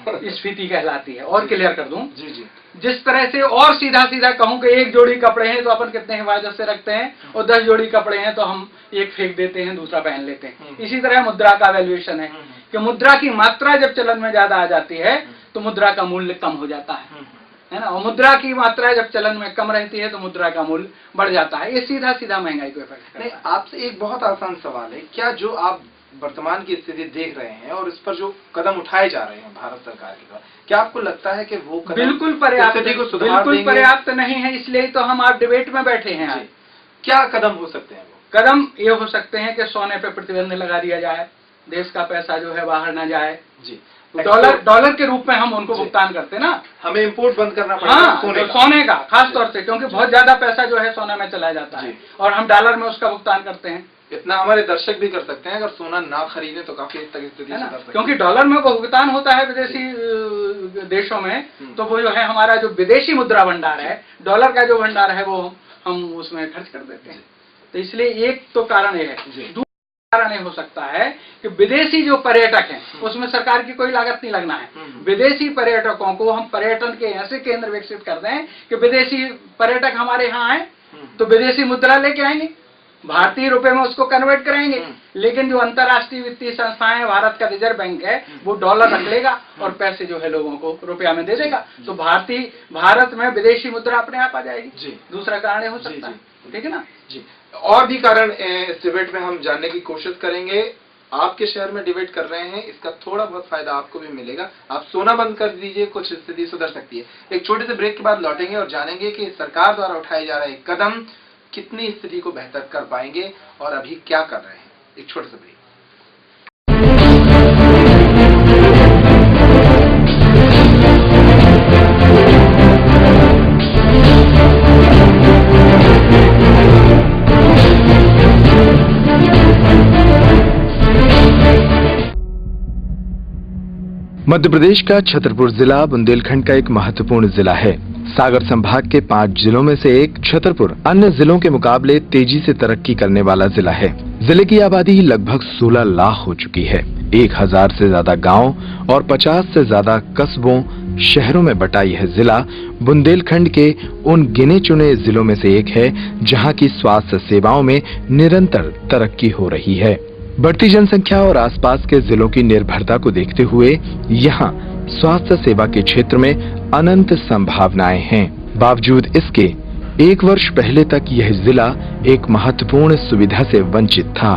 स्फीति कहलाती है। और क्लियर कर दूं,
जी जी,
जिस तरह से और सीधा सीधा कहूं कि 1 जोड़ी कपड़े हैं तो अपन कितने हिफाजत से रखते हैं, और 10 जोड़ी कपड़े हैं तो हम एक फेंक देते हैं दूसरा पहन लेते हैं। इसी तरह मुद्रा का वैल्यूएशन है कि मुद्रा की मात्रा जब चलन में ज्यादा आ जाती है तो मुद्रा का मूल्य कम हो जाता है ना, और मुद्रा की मात्रा जब चलन में कम रहती है तो मुद्रा का मूल्य बढ़ जाता है। ये सीधा सीधा महंगाई को इफेक्ट करता है।
नहीं, आपसे एक बहुत आसान सवाल है, क्या जो आप वर्तमान की स्थिति देख रहे हैं और इस पर जो कदम उठाए जा रहे हैं भारत सरकार की तरफ, क्या आपको लगता है कि वो कदम
बिल्कुल पर्याप्त नहीं है? इसलिए तो हम आप डिबेट में बैठे हैं आज।
क्या कदम हो सकते हैं? वो
कदम ये हो सकते हैं कि सोने पे प्रतिबंध लगा दिया जाए, देश का पैसा जो है बाहर ना जाए जी, डॉलर के रूप में हम उनको भुगतान करते हैं ना,
हमें इंपोर्ट बंद करना पड़ेगा।
हाँ, सोने का खास तौर से, क्योंकि बहुत ज्यादा पैसा जो है सोने में चला जाता है और हम डॉलर में उसका भुगतान करते हैं।
इतना हमारे दर्शक भी कर सकते हैं, अगर सोना ना खरीदें तो काफी हद तक स्थिति
है ना,
सुधर सकती है।
क्योंकि डॉलर में भुगतान होता है विदेशी देशों में, तो वो जो है हमारा जो विदेशी मुद्रा भंडार है, डॉलर का जो भंडार है वो हम उसमें खर्च कर देते हैं। तो इसलिए एक तो कारण ये है। दूसरा कारण ये हो सकता है कि विदेशी जो पर्यटक हैं उसमें सरकार की कोई लागत नहीं लगना है। विदेशी पर्यटकों को हम पर्यटन के ऐसे केंद्र विकसित कर दें कि विदेशी पर्यटक हमारे यहाँ आए तो विदेशी मुद्रा लेके आएंगे, भारतीय रुपए में उसको कन्वर्ट कराएंगे, लेकिन जो अंतर्राष्ट्रीय वित्तीय संस्थाएं हैं, भारत का रिजर्व बैंक है, वो डॉलर रख लेगा और पैसे जो है लोगों को रुपया में दे देगा। तो भारत में विदेशी मुद्रा अपने आप आ जाएगी। दूसरा कारण हो सकता है, ठीक है ना
जी। और भी कारण इस डिबेट में हम जानने की कोशिश करेंगे। आपके शहर में डिबेट कर रहे हैं, इसका थोड़ा बहुत फायदा आपको भी मिलेगा। आप सोना बंद कर दीजिए, कुछ स्थिति सुधर सकती है। एक छोटे से ब्रेक के बाद लौटेंगे और जानेंगे कि सरकार द्वारा उठाए जा रहे कदम कितनी स्थिति को बेहतर कर पाएंगे और अभी क्या कर रहे हैं। एक छोटे से ब्रेक। मध्य प्रदेश का छतरपुर जिला बुंदेलखंड का एक महत्वपूर्ण जिला है। सागर संभाग के 5 जिलों में से एक छतरपुर अन्य जिलों के मुकाबले तेजी से तरक्की करने वाला जिला है। जिले की आबादी लगभग 16 लाख हो चुकी है। 1000 से ज्यादा गांव और 50 से ज्यादा कस्बों शहरों में बटा यह जिला बुंदेलखंड के उन गिने चुने जिलों में से एक है जहां की स्वास्थ्य सेवाओं में निरंतर तरक्की हो रही है। बढ़ती जनसंख्या और आसपास के जिलों की निर्भरता को देखते हुए यहाँ स्वास्थ्य सेवा के क्षेत्र में अनंत संभावनाएं हैं। बावजूद इसके 1 वर्ष पहले तक यह जिला एक महत्वपूर्ण सुविधा से वंचित था।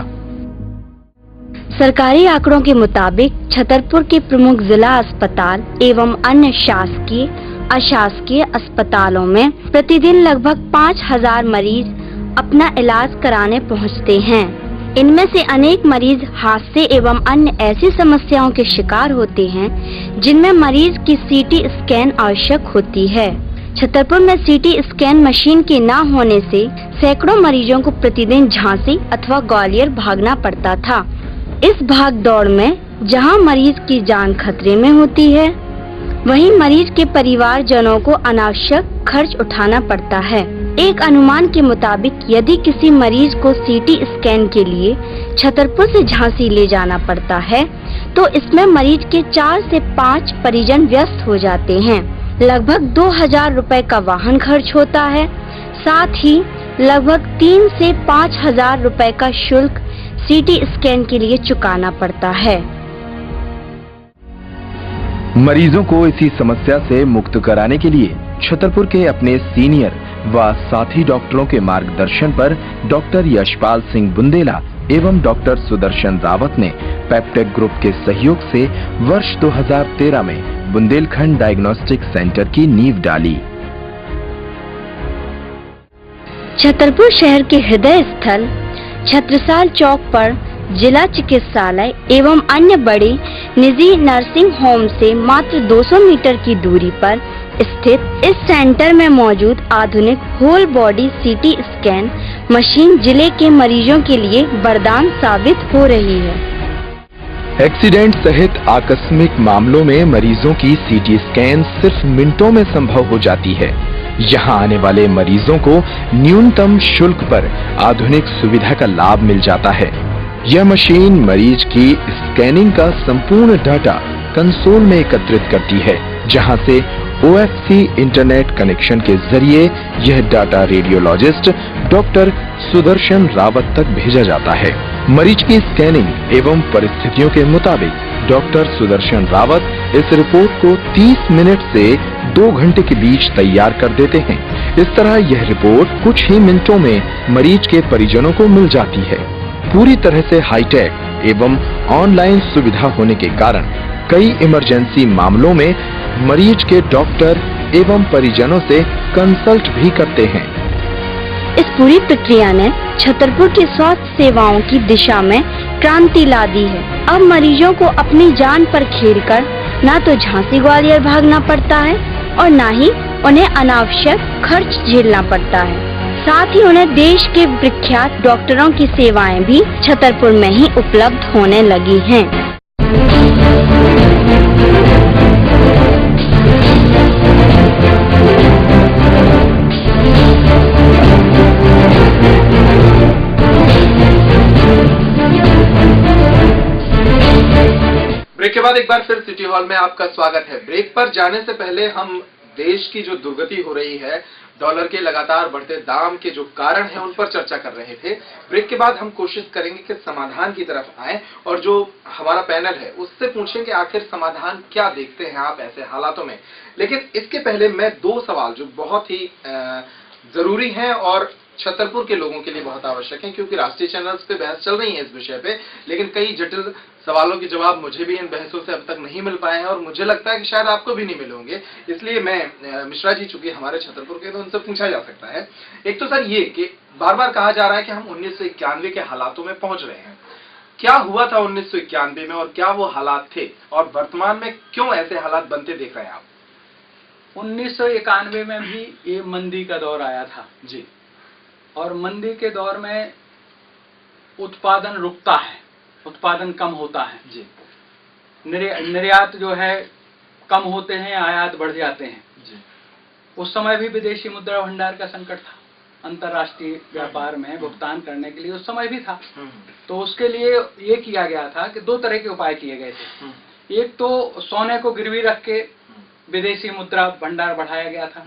सरकारी आंकड़ों के मुताबिक छतरपुर के प्रमुख जिला अस्पताल एवं अन्य शासकीय अशासकीय अस्पतालों में प्रतिदिन लगभग 5000 मरीज अपना इलाज कराने पहुंचते हैं। इनमें से अनेक मरीज हादसे एवं अन्य ऐसी समस्याओं के शिकार होते हैं जिनमें मरीज की सीटी स्कैन आवश्यक होती है। छतरपुर में सीटी स्कैन मशीन के न होने से सैकड़ों मरीजों को प्रतिदिन झांसी अथवा ग्वालियर भागना पड़ता था। इस भाग दौड़ में जहां मरीज की जान खतरे में होती है, वहीं मरीज के परिवारजनों को अनावश्यक खर्च उठाना पड़ता है। एक अनुमान के मुताबिक यदि किसी मरीज को सीटी स्कैन के लिए छतरपुर से झांसी ले जाना पड़ता है तो इसमें मरीज के 4 से 5 परिजन व्यस्त हो जाते हैं। लगभग 2000 रुपए का वाहन खर्च होता है। साथ ही लगभग 3 से 5000 रुपए का शुल्क सीटी स्कैन के लिए चुकाना पड़ता है।
मरीजों को इसी समस्या से मुक्त कराने के लिए छतरपुर के अपने सीनियर व साथी डॉक्टरों के मार्गदर्शन पर डॉक्टर यशपाल सिंह बुंदेला एवं डॉक्टर सुदर्शन रावत ने पेप्टेक ग्रुप के सहयोग से वर्ष 2013 में बुंदेलखंड डायग्नोस्टिक सेंटर की नींव डाली।
छतरपुर शहर के हृदय स्थल छत्रसाल चौक पर जिला चिकित्सालय एवं अन्य बड़े निजी नर्सिंग होम से मात्र 200 मीटर की दूरी पर स्थित इस सेंटर में मौजूद आधुनिक whole body CT scan machine जिले के मरीजों के लिए वरदान साबित हो रही है।
एक्सीडेंट सहित आकस्मिक मामलों में मरीजों की सीटी स्कैन सिर्फ मिनटों में संभव हो जाती है। यहाँ आने वाले मरीजों को न्यूनतम शुल्क पर आधुनिक सुविधा का लाभ मिल जाता है। यह मशीन मरीज की स्कैनिंग का संपूर्ण डाटा कंसोल में एकत्रित करती है, जहां से OFC इंटरनेट कनेक्शन के जरिए यह data radiologist doctor Sudarshan Rawat तक भेजा जाता है। मरीज की स्कैनिंग एवं परिस्थितियों के मुताबिक डॉक्टर सुदर्शन रावत इस रिपोर्ट को 30 मिनट से 2 घंटे के बीच तैयार कर देते हैं। इस तरह यह रिपोर्ट कुछ ही मिनटों में मरीज के परिजनों को मिल जाती है। पूरी तरह से हाईटेक एवं ऑनलाइन सुविधा होने के कारण कई इमरजेंसी मामलों में मरीज के डॉक्टर एवं परिजनों से कंसल्ट भी करते हैं।
इस पूरी प्रक्रिया ने छतरपुर की स्वास्थ्य सेवाओं की दिशा में क्रांति ला दी है। अब मरीजों को अपनी जान पर खेलकर न तो झांसी ग्वालियर भागना पड़ता है और न ही उन्हें अनावश्यक खर्च झेलना पड़ता है। साथ ही उन्हें देश के विख्यात डॉक्टरों की सेवाएं भी छतरपुर में ही उपलब्ध होने लगी हैं।
ब्रेक के बाद एक बार फिर सिटी हॉल में आपका स्वागत है। ब्रेक पर जाने से पहले हम देश की जो दुर्गति हो रही है, डॉलर के लगातार बढ़ते दाम के जो कारण हैं उन पर चर्चा कर रहे थे। ब्रेक के बाद हम कोशिश करेंगे कि समाधान की तरफ आए और जो हमारा पैनल है उससे पूछें कि आखिर समाधान क्या देखते हैं आप ऐसे हालातों में। लेकिन इसके पहले मैं दो सवाल जो बहुत ही जरूरी हैं और छतरपुर के लोगों के लिए बहुत आवश्यक है, क्योंकि राष्ट्रीय चैनल्स पे बहस चल रही है इस विषय पे, लेकिन कई जटिल सवालों के जवाब मुझे भी इन बहसों से अब तक नहीं मिल पाए हैं और मुझे लगता है कि शायद आपको भी नहीं मिले होंगे। इसलिए मैं मिश्रा जी चूंकि हमारे छतरपुर के, तो उनसे पूछा जा सकता है। एक तो सर ये कि बार बार कहा जा रहा है कि हम 1991 के हालातों में पहुंच रहे हैं। क्या हुआ था 1991 में और क्या वो हालात थे, और वर्तमान में क्यों ऐसे हालात बनते देख रहे हैं आप?
1991 में भी ये मंदी का दौर आया था
जी,
और मंदी के दौर में उत्पादन रुकता है, उत्पादन कम होता है
जी,
निर्यात जो है कम होते हैं, आयात बढ़ जाते हैं
जी।
उस समय भी विदेशी मुद्रा भंडार का संकट था, अंतर्राष्ट्रीय व्यापार में भुगतान करने के लिए उस समय भी था। तो उसके लिए ये किया गया था कि दो तरह के उपाय किए गए थे। एक तो सोने को गिरवी रख के विदेशी मुद्रा भंडार बढ़ाया गया था,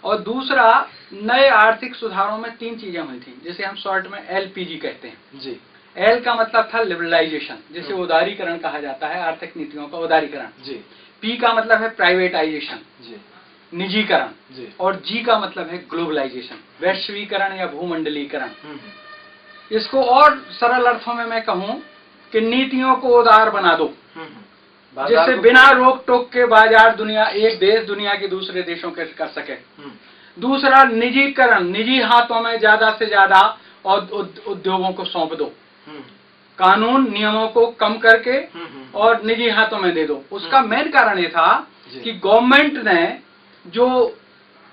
और दूसरा नए आर्थिक सुधारों में तीन चीजें हुई थी, जिसे हम शॉर्ट में LPG कहते हैं
जी।
एल का मतलब था लिबरलाइजेशन, जिसे उदारीकरण कहा जाता है, आर्थिक नीतियों का उदारीकरण
जी।
P का मतलब है प्राइवेटाइजेशन
जी,
निजीकरण
जी।
और G का मतलब है ग्लोबलाइजेशन, वैश्वीकरण या भूमंडलीकरण। इसको और सरल अर्थों में मैं कहूं कि नीतियों को उदार बना दो, जिससे बिना रोक टोक के बाजार दुनिया एक देश दुनिया के दूसरे देशों के कर सके। दूसरा निजीकरण, निजी हाथों में ज्यादा से ज्यादा और उद्योगों को सौंप दो, कानून नियमों को कम करके और निजी हाथों में दे दो। उसका मेन कारण ये था कि गवर्नमेंट ने जो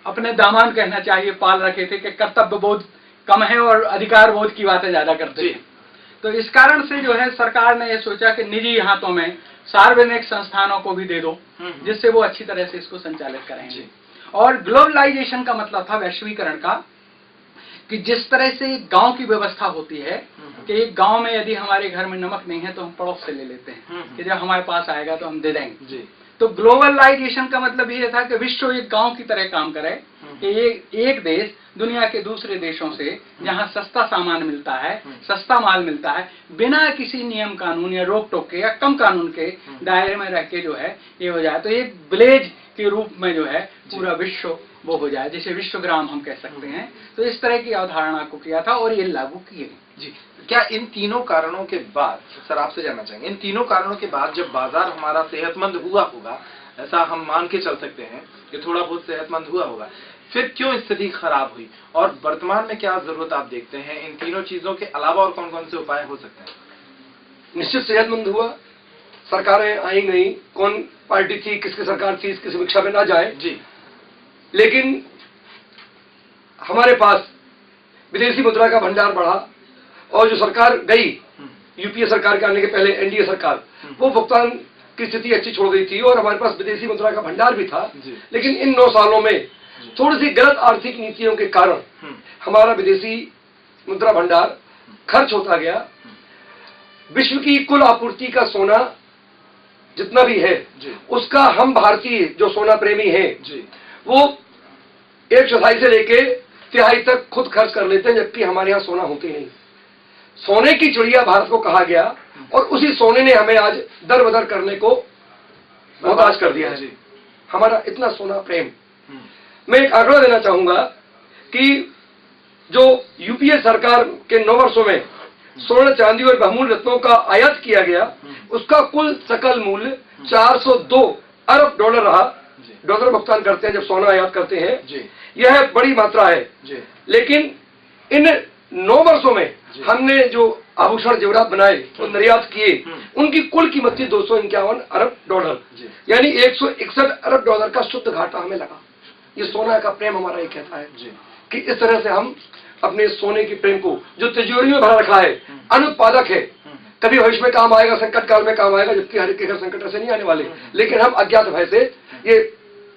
अपने दामन कहना चाहिए पाल रखे थे कि कर्तव्य बोध कम है और अधिकार बोध की बातें ज्यादा करते हैं। तो इस कारण से जो है सरकार ने ये सोचा कि निजी हाथों में सार्वजनिक संस्थानों को भी दे दो, जिससे वो अच्छी तरह से इसको संचालित करेंगे। और ग्लोबलाइजेशन का मतलब था वैश्वीकरण का, कि जिस तरह से गांव की व्यवस्था होती है कि एक गांव में यदि हमारे घर में नमक नहीं है तो हम पड़ोस से ले लेते हैं कि जब हमारे पास आएगा तो हम दे देंगे। तो ग्लोबलाइजेशन का मतलब ये था कि विश्व एक गांव की तरह काम करे, कि एक देश दुनिया के दूसरे देशों से जहां सस्ता सामान मिलता है, सस्ता माल मिलता है, बिना किसी नियम कानून या रोक टोक के या कम कानून के दायरे में रह के जो है ये हो जाए, तो एक विलेज के रूप में जो है पूरा विश्व वो हो जाए, जिसे विश्वग्राम हम कह सकते हैं। तो इस तरह की अवधारणा को किया था और ये लागू किए गए।
जी, क्या इन तीनों कारणों के बाद, सर आपसे जानना चाहेंगे, इन तीनों कारणों के बाद जब बाजार हमारा सेहतमंद हुआ होगा, ऐसा हम मान के चल सकते हैं कि थोड़ा बहुत सेहतमंद हुआ होगा, फिर क्यों स्थिति खराब हुई, और वर्तमान में क्या जरूरत आप देखते हैं? इन तीनों चीजों के अलावा और कौन कौन से उपाय हो सकते हैं?
निश्चित सेहतमंद हुआ, सरकारें आई नहीं, कौन पार्टी थी, किसकी सरकार थी, इसकी समीक्षा में ना जाए
जी, लेकिन
हमारे पास विदेशी मुद्रा का भंडार बढ़ा, और जो सरकार गई यूपीए सरकार के आने के पहले एनडीए सरकार, वो भुगतान की स्थिति अच्छी छोड़ गई थी और हमारे पास विदेशी मुद्रा का भंडार भी था। लेकिन इन 9 सालों में थोड़ी सी गलत आर्थिक नीतियों के कारण हमारा विदेशी मुद्रा भंडार खर्च होता गया। विश्व की कुल आपूर्ति का सोना जितना भी है उसका हम भारतीय जो सोना प्रेमी हैं वो 1/4 से लेके 1/3 तक खुद खर्च कर लेते हैं, जबकि हमारे यहाँ सोना होते ही नहीं। सोने की चिड़िया भारत को कहा गया और उसी सोने ने हमें आज दर बदर करने को मोहताज कर दिया है। हमारा इतना सोना प्रेम। मैं एक आंकड़ा देना चाहूंगा कि जो यूपीए सरकार के 9 वर्षों में स्वर्ण चांदी और बहुमूल्य रत्नों का आयात किया गया, उसका कुल सकल मूल्य 402 अरब डॉलर रहा। डॉलर भुगतान करते हैं जब सोना आयात करते हैं, यह बड़ी मात्रा है। लेकिन इन 9 वर्षों में हमने जो आभूषण जेवरात बनाए और निर्यात किए, उनकी कुल कीमत थी 251 अरब डॉलर, यानी 161 अरब डॉलर का शुद्ध घाटा हमें लगा। ये सोना का प्रेम हमारा ये कहता है कि इस तरह से हम अपने सोने की प्रेम को जो तिजोरी में भरा रखा है, अनुत्पादक है, कभी भविष्य में काम आएगा, संकट काल में काम आएगा, जबकि हर एक के घर संकट ऐसे नहीं आने वाले। लेकिन हम अज्ञात भय से ये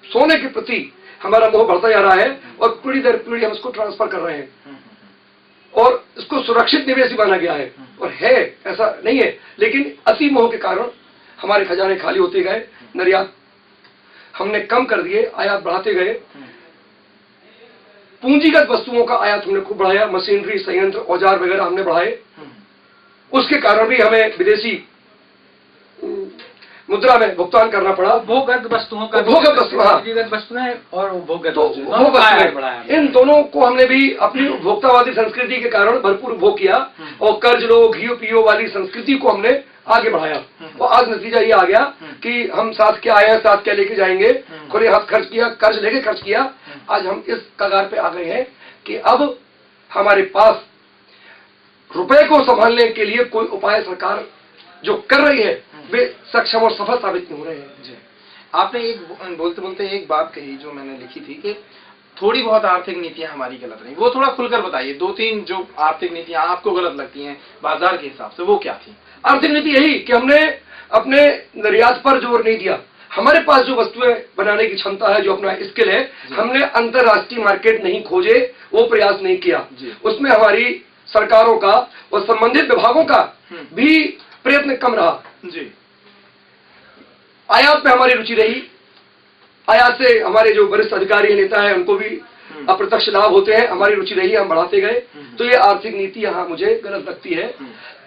सोने के प्रति हमारा मोह बढ़ता जा रहा है और पीढ़ी दर पीढ़ी हम इसको ट्रांसफर कर रहे हैं और इसको सुरक्षित निवेश ही माना गया है, और है ऐसा नहीं है। लेकिन अति मोह के कारण हमारे खजाने खाली होते गए, निर्यात हमने कम कर दिए, आयात बढ़ाते गए, पूंजीगत वस्तुओं का आयात हमने खूब बढ़ाया, मशीनरी, संयंत्र, औजार वगैरह हमने बढ़ाए। उसके कारण भी हमें विदेशी मुद्रा में भुगतान करना पड़ा।
उपभोगगत वस्तुओं का,
उपभोगगत
वस्तुएं और उपभोगगत
तो इन दोनों को हमने भी अपनी उपभोक्तावादी संस्कृति के कारण भरपूर उपभोग किया और कर्ज लो घियो पियो वाली संस्कृति को हमने आगे बढ़ाया। और आज नतीजा ये आ गया कि हम साथ क्या आए हैं, साथ क्या लेके जाएंगे, खुले हाथ खर्च किया, कर्ज लेके खर्च किया। आज हम इस कगार पे आ गए हैं कि अब हमारे पास रुपए को संभालने के लिए कोई उपाय सरकार जो कर रही है वे सक्षम और सफल साबित नहीं हो रहे हैं।
जी, आपने एक बोलते बोलते एक बात कही जो मैंने लिखी थी कि थोड़ी बहुत आर्थिक नीतियां हमारी गलत रही, वो थोड़ा खुलकर बताइए। 2-3 जो आर्थिक नीतियां आपको गलत लगती हैं बाजार के हिसाब से, वो क्या थी?
आर्थिक नीति यही कि हमने अपने निर्यात पर जोर नहीं दिया। हमारे पास जो वस्तुएं बनाने की क्षमता है, जो अपना स्किल है, हमने अंतरराष्ट्रीय मार्केट नहीं खोजे, वो प्रयास नहीं किया। उसमें हमारी सरकारों का और संबंधित विभागों का भी प्रयत्न कम रहा।
जी,
आयात में हमारी रुचि रही, आयात से हमारे जो वरिष्ठ अधिकारी नेता है उनको भी अप्रत्यक्ष लाभ होते हैं, हमारी रुचि रही, हम बढ़ाते गए। तो ये आर्थिक नीति यहाँ मुझे गलत लगती है।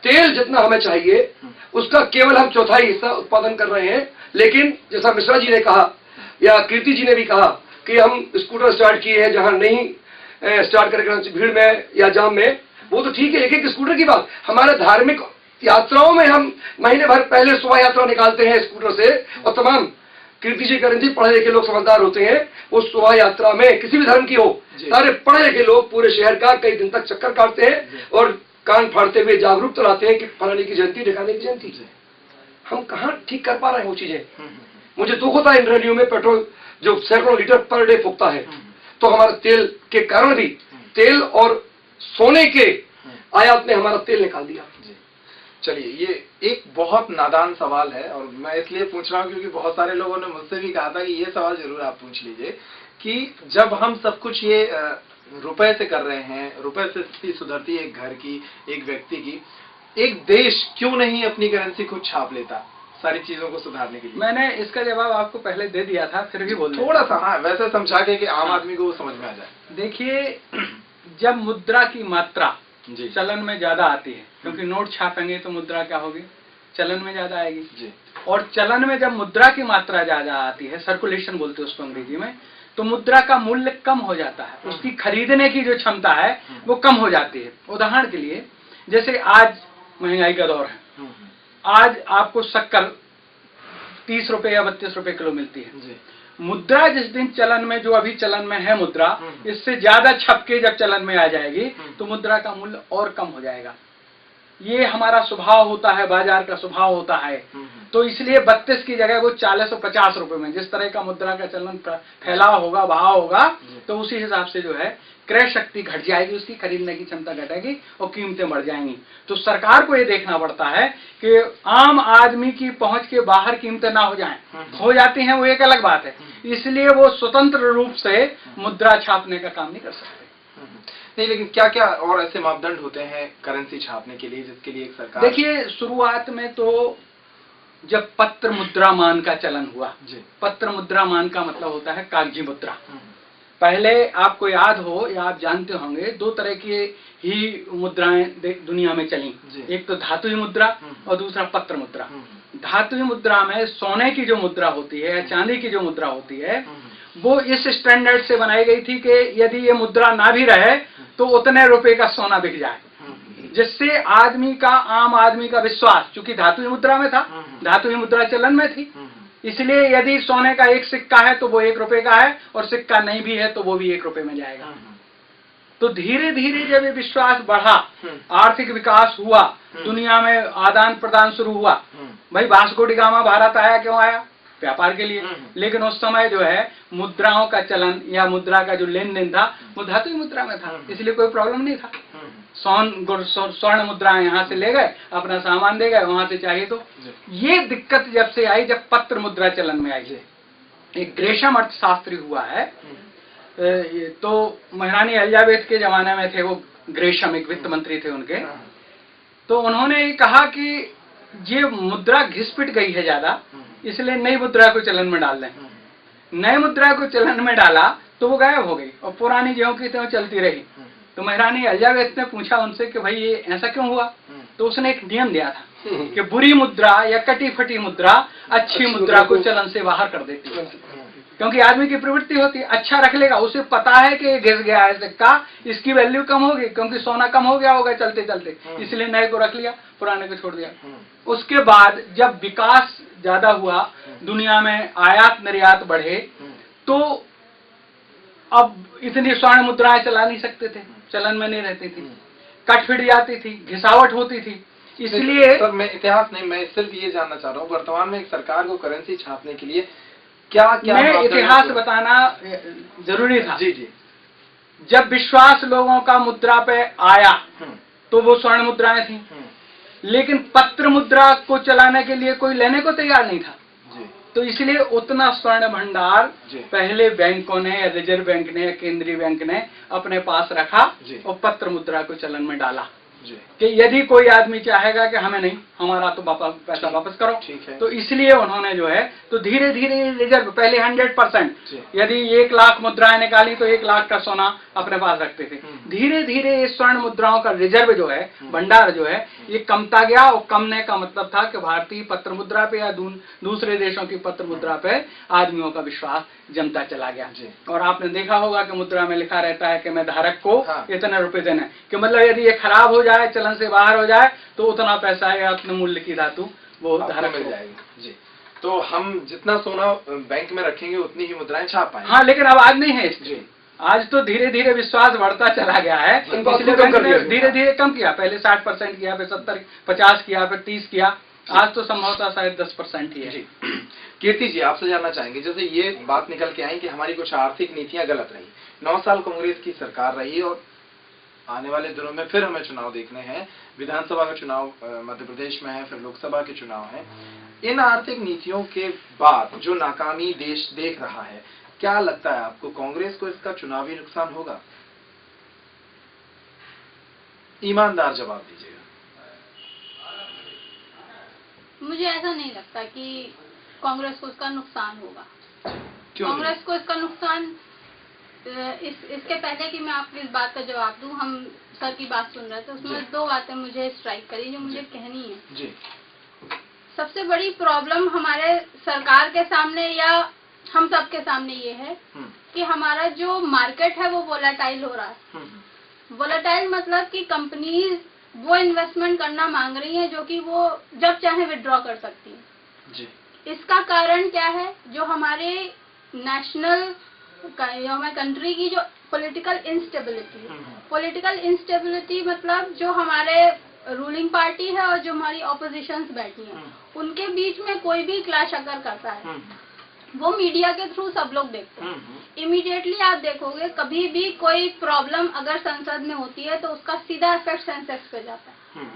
तेल जितना हमें चाहिए उसका केवल हम 1/4 हिस्सा उत्पादन कर रहे हैं। लेकिन जैसा मिश्रा जी ने कहा या कीर्ति जी ने भी कहा कि हम स्कूटर स्टार्ट किए हैं, जहां नहीं स्टार्ट करके भीड़ में या जाम में, वो तो ठीक है, एक स्कूटर की बात। हमारे धार्मिक यात्राओं में हम महीने भर पहले शोभा यात्रा निकालते हैं स्कूटर से, और तमाम कीर्ति जी करण जी पढ़े लिखे लोग समझदार होते हैं, उस शोभा यात्रा में किसी भी धर्म की हो, सारे पढ़े लिखे लोग पूरे शहर का कई दिन तक चक्कर काटते हैं और कान फाड़ते हुए जागरूक कराते हैं कि फलाने की जयंती, ढिकाने की जयंती। हम कहाँ ठीक कर पा रहे हैं वो चीजें। मुझे दुख होता है इन रैलियों में पेट्रोल जो सैकड़ों लीटर पर डे फूकता है, तो हमारे तेल के कारण भी तेल और सोने के आयात ने हमारा तेल निकाल दिया।
चलिए, ये एक बहुत नादान सवाल है और मैं इसलिए पूछ रहा हूँ क्योंकि बहुत सारे लोगों ने मुझसे भी कहा था कि ये सवाल जरूर आप पूछ लीजिए कि जब हम सब कुछ ये रुपए से कर रहे हैं, रुपए से स्थिति सुधरती है एक घर की, एक व्यक्ति की, एक देश क्यों नहीं अपनी करेंसी खुद छाप लेता सारी चीजों को सुधारने के लिए?
मैंने इसका जवाब आपको पहले दे दिया था, फिर भी बोल
थोड़ा सा हाँ वैसे समझा के कि आम आदमी को समझ में आ जाए।
देखिए, जब मुद्रा की मात्रा चलन में ज्यादा आती है, क्योंकि नोट छापेंगे तो मुद्रा क्या होगी, चलन में ज्यादा आएगी जी। और चलन में जब मुद्रा की मात्रा ज्यादा आती है, सर्कुलेशन बोलते हैं उसको अंग्रेजी में, तो मुद्रा का मूल्य कम हो जाता है, उसकी खरीदने की जो क्षमता है वो कम हो जाती है। उदाहरण के लिए, जैसे आज महंगाई का दौर है, आज आपको शक्कर 30 रुपए या 32 रुपए किलो मिलती है जी। मुद्रा जिस दिन चलन में, जो अभी चलन में है मुद्रा, इससे ज्यादा छपके जब चलन में आ जाएगी तो मुद्रा का मूल्य और कम हो जाएगा। ये हमारा स्वभाव होता है, बाजार का स्वभाव होता है। तो इसलिए 32 की जगह वो 40 और 50 रुपए में, जिस तरह का मुद्रा का चलन फैलाव होगा, भाव होगा, तो उसी हिसाब से जो है क्रय शक्ति घट जाएगी, उसकी खरीदने की क्षमता घटेगी और कीमतें बढ़ जाएंगी। तो सरकार को ये देखना पड़ता है कि आम आदमी की पहुंच के बाहर कीमतें ना हो जाएं। हो जाती हैं वो एक अलग बात है, इसलिए वो स्वतंत्र रूप से मुद्रा छापने का काम नहीं कर सकते।
नहीं, लेकिन क्या क्या और ऐसे मापदंड होते हैं करेंसी छापने के लिए, जिसके लिए एक सरकार?
देखिए, शुरुआत में तो जब पत्र मुद्रामान का चलन हुआ, पत्र मुद्रामान का मतलब होता है कागजी मुद्रा। पहले आपको याद हो या आप जानते होंगे, 2 तरह की ही मुद्राएं दुनिया में चली, एक तो धातुई मुद्रा और दूसरा पत्र मुद्रा। धातुई मुद्रा में सोने की जो मुद्रा होती है, चांदी की जो मुद्रा होती है, वो इस स्टैंडर्ड से बनाई गई थी कि यदि ये मुद्रा ना भी रहे तो उतने रुपए का सोना बिक जाए, जिससे आदमी का, आम आदमी का विश्वास, चूंकि धातुई मुद्रा में था, धातुई मुद्रा चलन में थी, इसलिए यदि सोने का एक सिक्का है तो वो 1 रुपए का है, और सिक्का नहीं भी है तो वो भी 1 रुपए में जाएगा। तो धीरे धीरे जब ये विश्वास बढ़ा, आर्थिक विकास हुआ, दुनिया में आदान प्रदान शुरू हुआ। भाई वास्को डी गामा भारत आया, क्यों आया? व्यापार के लिए। लेकिन उस समय जो है मुद्राओं का चलन या मुद्रा का जो लेन देन था वो धातु मुद्रा में था, इसलिए कोई प्रॉब्लम नहीं था। स्वर्ण मुद्राएं यहाँ से ले गए, अपना सामान दे गए, वहां से चाहिए तो। ये दिक्कत जब से आई, जब पत्र मुद्रा चलन में आई, एक ग्रेशम अर्थशास्त्री हुआ है, तो महारानी एलिजाबेथ के जमाने में थे वो ग्रेशम, एक वित्त मंत्री थे उनके। तो उन्होंने ये कहा कि ये मुद्रा घिस पिट गई है ज्यादा, इसलिए नई मुद्रा को चलन में डाल दें। नई मुद्रा को चलन में डाला तो वो गायब हो गई और पुरानी ज्यों की त्यों चलती रही। तो महारानी एलिजाबेथ ने पूछा उनसे कि भाई ये ऐसा क्यों हुआ? तो उसने एक नियम दिया था कि बुरी मुद्रा या कटी फटी मुद्रा अच्छी मुद्रा को चलन से बाहर कर देती है, क्योंकि आदमी की प्रवृत्ति होती है अच्छा रख लेगा, उसे पता है कि ये घिस गया है सिक्का, इसकी वैल्यू कम होगी क्योंकि सोना कम हो गया होगा चलते चलते, इसलिए नए को रख लिया, पुराने को छोड़ दिया। उसके बाद जब विकास ज्यादा हुआ, दुनिया में आयात निर्यात बढ़े, तो अब इतनी स्वर्ण मुद्राएं चला नहीं सकते थे, चलन में नहीं रहती थी, कट फिट जाती थी, घिसावट होती थी। इसलिए
सर मैं इतिहास नहीं, मैं सिर्फ ये जानना चाह रहा हूँ वर्तमान में एक सरकार को करेंसी छापने के लिए क्या क्या
मैं इतिहास बताना जरूरी था।
जी जी।
जब विश्वास लोगों का मुद्रा पे आया तो वो स्वर्ण मुद्राएं थी, लेकिन पत्र मुद्रा को चलाने के लिए कोई लेने को तैयार नहीं था
जी।
तो इसलिए उतना स्वर्ण भंडार पहले बैंकों ने या रिजर्व बैंक ने या केंद्रीय बैंक ने अपने पास रखा और पत्र मुद्रा को चलन में डाला कि यदि कोई आदमी चाहेगा कि हमें नहीं, हमारा तो पैसा वापस करो। तो इसलिए उन्होंने जो है तो धीरे धीरे रिजर्व, पहले 100%, यदि 1 लाख मुद्राएं निकाली तो 1 लाख का सोना अपने पास रखते थे। धीरे धीरे इस स्वर्ण मुद्राओं का रिजर्व जो है, भंडार जो है, ये कमता गया। और कमने का मतलब था कि भारतीय पत्र मुद्रा पे या दूसरे देशों की पत्र मुद्रा पे आदमियों का विश्वास जमता चला गया। और आपने देखा होगा कि मुद्रा में लिखा रहता है कि मैं धारक को इतने रुपए देना है, कि मतलब यदि ये खराब हो जाए, चलन से बाहर हो जाए, तो उतना पैसा या अपने मूल्य की धातु वो धारक मिल जाएगी।
जी। तो हम जितना सोना बैंक में रखेंगे उतनी ही मुद्राएं छाप पाएंगे।
हाँ, लेकिन अब आज नहीं है इसलिए, आज तो धीरे धीरे विश्वास बढ़ता चला गया है, इसलिए बैंक ने धीरे धीरे कम किया। पहले 60% किया, फिर 70, 50 किया, फिर 30 किया, आज तो संभवतः शायद 10% ही है।
कीर्ति जी, आपसे जानना चाहेंगे, जैसे ये बात निकल के आई कि हमारी कुछ आर्थिक नीतियां गलत रही, 9 साल कांग्रेस की सरकार रही और आने वाले दिनों में फिर हमें चुनाव देखने हैं, विधानसभा का चुनाव मध्य प्रदेश में है, फिर लोकसभा के चुनाव हैं। इन आर्थिक नीतियों के बाद जो नाकामी देश देख रहा है, क्या लगता है आपको कांग्रेस को इसका चुनावी नुकसान होगा? ईमानदार जवाब दीजिएगा।
मुझे ऐसा नहीं लगता कि कांग्रेस को इसका नुकसान होगा। कांग्रेस को इसका नुकसान इसके पहले कि मैं आपको इस बात का जवाब दूं, हम सर की बात सुन रहे थे, उसमें 2 बातें मुझे स्ट्राइक करी जो मुझे कहनी है।
जी।
सबसे बड़ी प्रॉब्लम हमारे सरकार के सामने या हम सब के सामने ये है कि हमारा जो मार्केट है वो वोलेटाइल हो रहा है। वोलेटाइल मतलब कि कंपनीज वो इन्वेस्टमेंट करना मांग रही है जो कि वो जब चाहे विड्रॉ कर सकती है।
जी।
इसका कारण क्या है? जो हमारे नेशनल हमारे कंट्री की जो पॉलिटिकल इंस्टेबिलिटी है। पॉलिटिकल इंस्टेबिलिटी मतलब जो हमारे रूलिंग पार्टी है और जो हमारी ऑपोजिशंस बैठी हैं, उनके बीच में कोई भी क्लैश अगर करता है, वो मीडिया के थ्रू सब लोग देखते हैं। इमीडिएटली आप देखोगे कभी भी कोई प्रॉब्लम अगर संसद में होती है तो उसका सीधा इफेक्ट सेंसेक्स पे जाता है।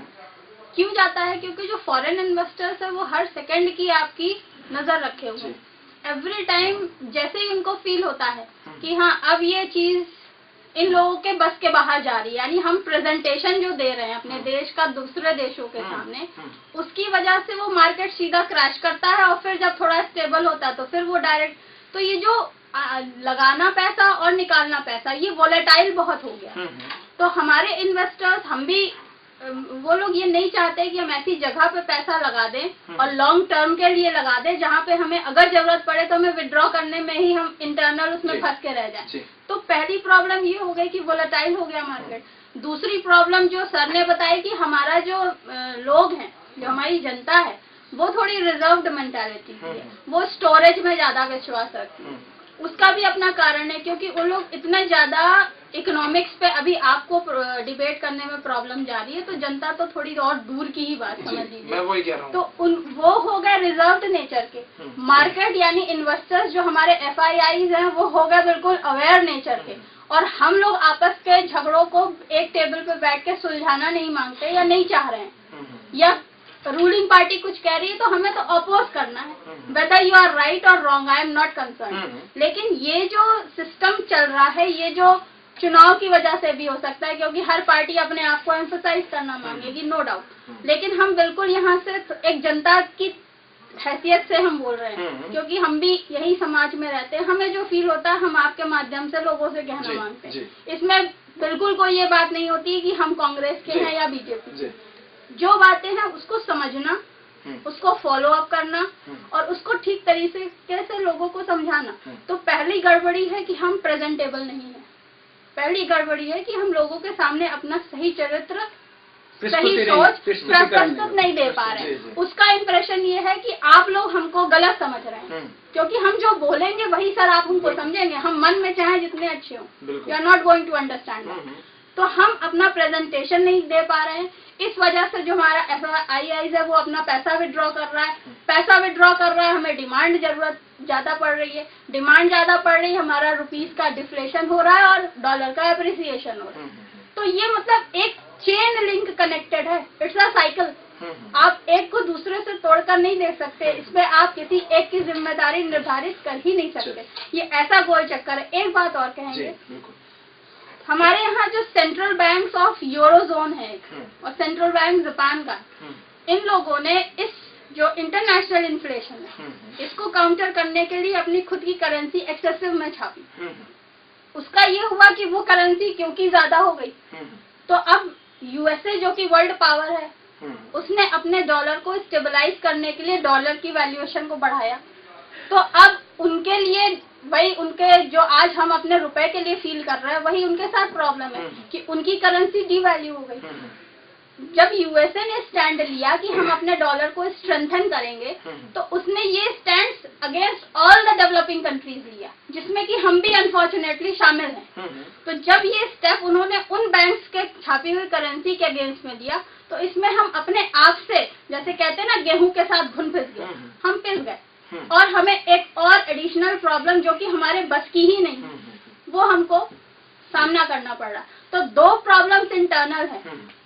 क्यों जाता है? क्योंकि जो फॉरेन इन्वेस्टर्स है वो हर सेकंड की आपकी नजर रखे हुए हैं। एवरी टाइम जैसे ही उनको फील होता है कि हाँ अब ये चीज इन लोगों के बस के बाहर जा रही है, यानी हम प्रेजेंटेशन जो दे रहे हैं अपने देश का दूसरे देशों के सामने, उसकी वजह से वो मार्केट सीधा क्रैश करता है। और फिर जब थोड़ा स्टेबल होता है तो फिर वो डायरेक्ट, तो ये जो लगाना पैसा और निकालना पैसा, ये वोलेटाइल बहुत हो गया। तो हमारे इन्वेस्टर्स, हम भी, वो लोग ये नहीं चाहते कि हम ऐसी जगह पे पैसा लगा दें और लॉन्ग टर्म के लिए लगा दें जहाँ पे हमें अगर जरूरत पड़े तो हमें विड्रॉ करने में ही हम इंटरनल उसमें फंस के रह जाए। तो पहली प्रॉब्लम ये हो गई कि वोलेटाइल हो गया मार्केट। दूसरी प्रॉब्लम जो सर ने बताई कि हमारा जो लोग हैं, जो हमारी जनता है, वो थोड़ी रिजर्व्ड मेंटालिटी की है, वो स्टोरेज में ज्यादा विश्वास रखती है। उसका भी अपना कारण है, क्योंकि वो लोग इतना ज्यादा इकोनॉमिक्स पे अभी आपको डिबेट करने में प्रॉब्लम जा रही है, तो जनता तो थोड़ी और दूर की ही बात समझ लीजिए।
मैं वही कह रहा हूँ।
तो वो हो गए रिजर्व्ड नेचर के। मार्केट यानी इन्वेस्टर्स जो हमारे FIIs हैं वो हो गए बिल्कुल अवेयर नेचर के। और हम लोग आपस के झगड़ों को एक टेबल पे बैठ के सुलझाना नहीं मांगते या नहीं चाह रहे हैं, या रूलिंग पार्टी कुछ कह रही है तो हमें तो अपोज करना है, वेदर यू आर राइट और wrong, I am not concern. लेकिन ये जो सिस्टम चल रहा है, ये जो चुनाव की वजह से भी हो सकता है, क्योंकि हर पार्टी अपने आप को एम्फसाइज करना मांगेगी, नो डाउट। लेकिन हम बिल्कुल यहाँ से एक जनता की हैसियत से हम बोल रहे हैं, क्योंकि हम भी यही समाज में रहते हैं। हमें जो फील होता है हम आपके माध्यम से लोगों से कहना मांगते हैं। इसमें बिल्कुल कोई ये बात नहीं होती कि हम कांग्रेस के हैं या बीजेपी। जो बातें हैं उसको समझना, उसको फॉलो अप करना और उसको ठीक तरीके से लोगों को समझाना। तो पहली गड़बड़ी है कि हम प्रेजेंटेबल नहीं है। पहली गड़बड़ी है कि हम लोगों के सामने अपना सही चरित्र, सही सोच प्रस्तुत नहीं दे पा रहे हैं। उसका इम्प्रेशन ये है कि आप लोग हमको गलत समझ रहे हैं, क्योंकि हम जो बोलेंगे वही सर आप हमको समझेंगे, हम मन में चाहे जितने अच्छे हों, you are not going to understand that. तो हम अपना प्रेजेंटेशन नहीं दे पा रहे हैं। इस वजह से जो हमारा FIIs है वो अपना पैसा विड्रॉ कर रहा है। पैसा विड्रॉ कर रहा है, हमें डिमांड जरूरत ज्यादा पड़ रही है। डिमांड ज्यादा पड़ रही है, हमारा रुपीस का डिफ्लेशन हो रहा है और डॉलर का एप्रिसिएशन हो रहा है। तो ये मतलब एक चेन लिंक कनेक्टेड है, इट्स अ साइकिल। आप एक को दूसरे से तोड़कर नहीं देख सकते, इसमें आप किसी एक की जिम्मेदारी निर्धारित कर ही नहीं सकते। ये ऐसा गोल चक्कर है। एक बात और कहेंगे, हमारे यहाँ जो सेंट्रल बैंक ऑफ यूरोजोन है और सेंट्रल बैंक जापान का, इन लोगों ने इस जो इंटरनेशनल इन्फ्लेशन है इसको काउंटर करने के लिए अपनी खुद की करेंसी एक्सेसिव में छापी। उसका ये हुआ कि वो करेंसी क्योंकि ज्यादा हो गई, तो अब USA जो कि वर्ल्ड पावर है, उसने अपने डॉलर को स्टेबलाइज करने के लिए डॉलर की वैल्यूएशन को बढ़ाया। तो अब उनके लिए वही, उनके जो आज हम अपने रुपए के लिए फील कर रहे हैं वही उनके साथ प्रॉब्लम है कि उनकी करेंसी डीवैल्यू हो गई। जब USA ने स्टैंड लिया कि हम अपने डॉलर को स्ट्रेंथन करेंगे, तो उसने ये stand against all the developing countries लिया, जिसमें कि हम भी अनफॉर्चुनेटली शामिल हैं। तो जब ये स्टेप उन्होंने उन बैंक्स के छापी हुई करेंसी के अगेंस्ट में लिया, तो इसमें हम अपने आप से, जैसे कहते हैं ना गेहूं के साथ घुन पिस गए, हम पिस गए। और हमें एक और एडिशनल प्रॉब्लम जो कि हमारे बस की ही नहीं, वो हमको सामना करना पड़ रहा। तो दो प्रॉब्लम्स इंटरनल है,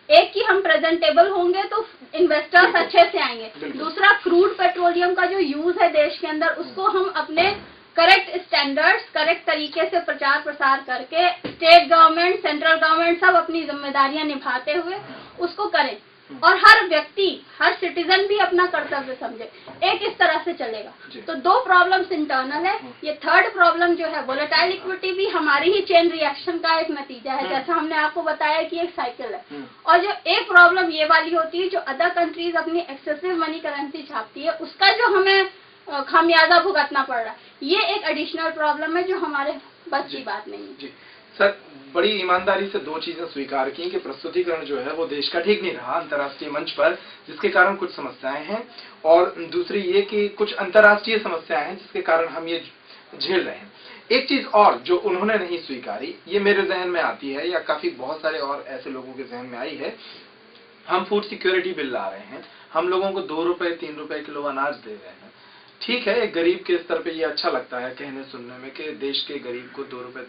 एक कि हम प्रेजेंटेबल होंगे तो इन्वेस्टर्स अच्छे से आएंगे, दूसरा क्रूड पेट्रोलियम का जो यूज है देश के अंदर उसको हम अपने करेक्ट स्टैंडर्ड्स, करेक्ट तरीके से प्रचार प्रसार करके स्टेट गवर्नमेंट, सेंट्रल गवर्नमेंट सब अपनी जिम्मेदारियां निभाते हुए उसको करें, और हर व्यक्ति, हर सिटीजन भी अपना कर्तव्य समझे। एक इस तरह से चलेगा। तो दो प्रॉब्लम्स इंटरनल है। ये थर्ड प्रॉब्लम जो है वोलेटाइल इक्विटी भी हमारी ही चेन रिएक्शन का एक नतीजा है, जैसा हमने आपको बताया कि एक साइकिल है। और जो एक प्रॉब्लम ये वाली होती है, जो अदर कंट्रीज अपनी एक्सेसिव मनी करेंसी छापती है, उसका जो हमें खामियाजा भुगतना पड़ रहा है, ये एक एडिशनल प्रॉब्लम है जो हमारे बस की बात नहीं है।
सर, बड़ी ईमानदारी से दो चीजें स्वीकार की कि प्रस्तुतिकरण जो है वो देश का ठीक नहीं रहा अंतर्राष्ट्रीय मंच पर, जिसके कारण कुछ समस्याएं हैं, और दूसरी ये कि कुछ अंतर्राष्ट्रीय समस्याएं हैं जिसके कारण हम ये झेल रहे हैं। एक चीज और जो उन्होंने नहीं स्वीकारी, ये मेरे जहन में आती है या काफी बहुत सारे और ऐसे लोगों के जहन में आई है, हम फूड सिक्योरिटी बिल ला रहे हैं, हम लोगों को 2 रुपए 3 रुपए किलो अनाज दे रहे हैं। ठीक है, एक गरीब के स्तर पे ये अच्छा लगता है कहने सुनने में कि देश के गरीब को 2 रुपए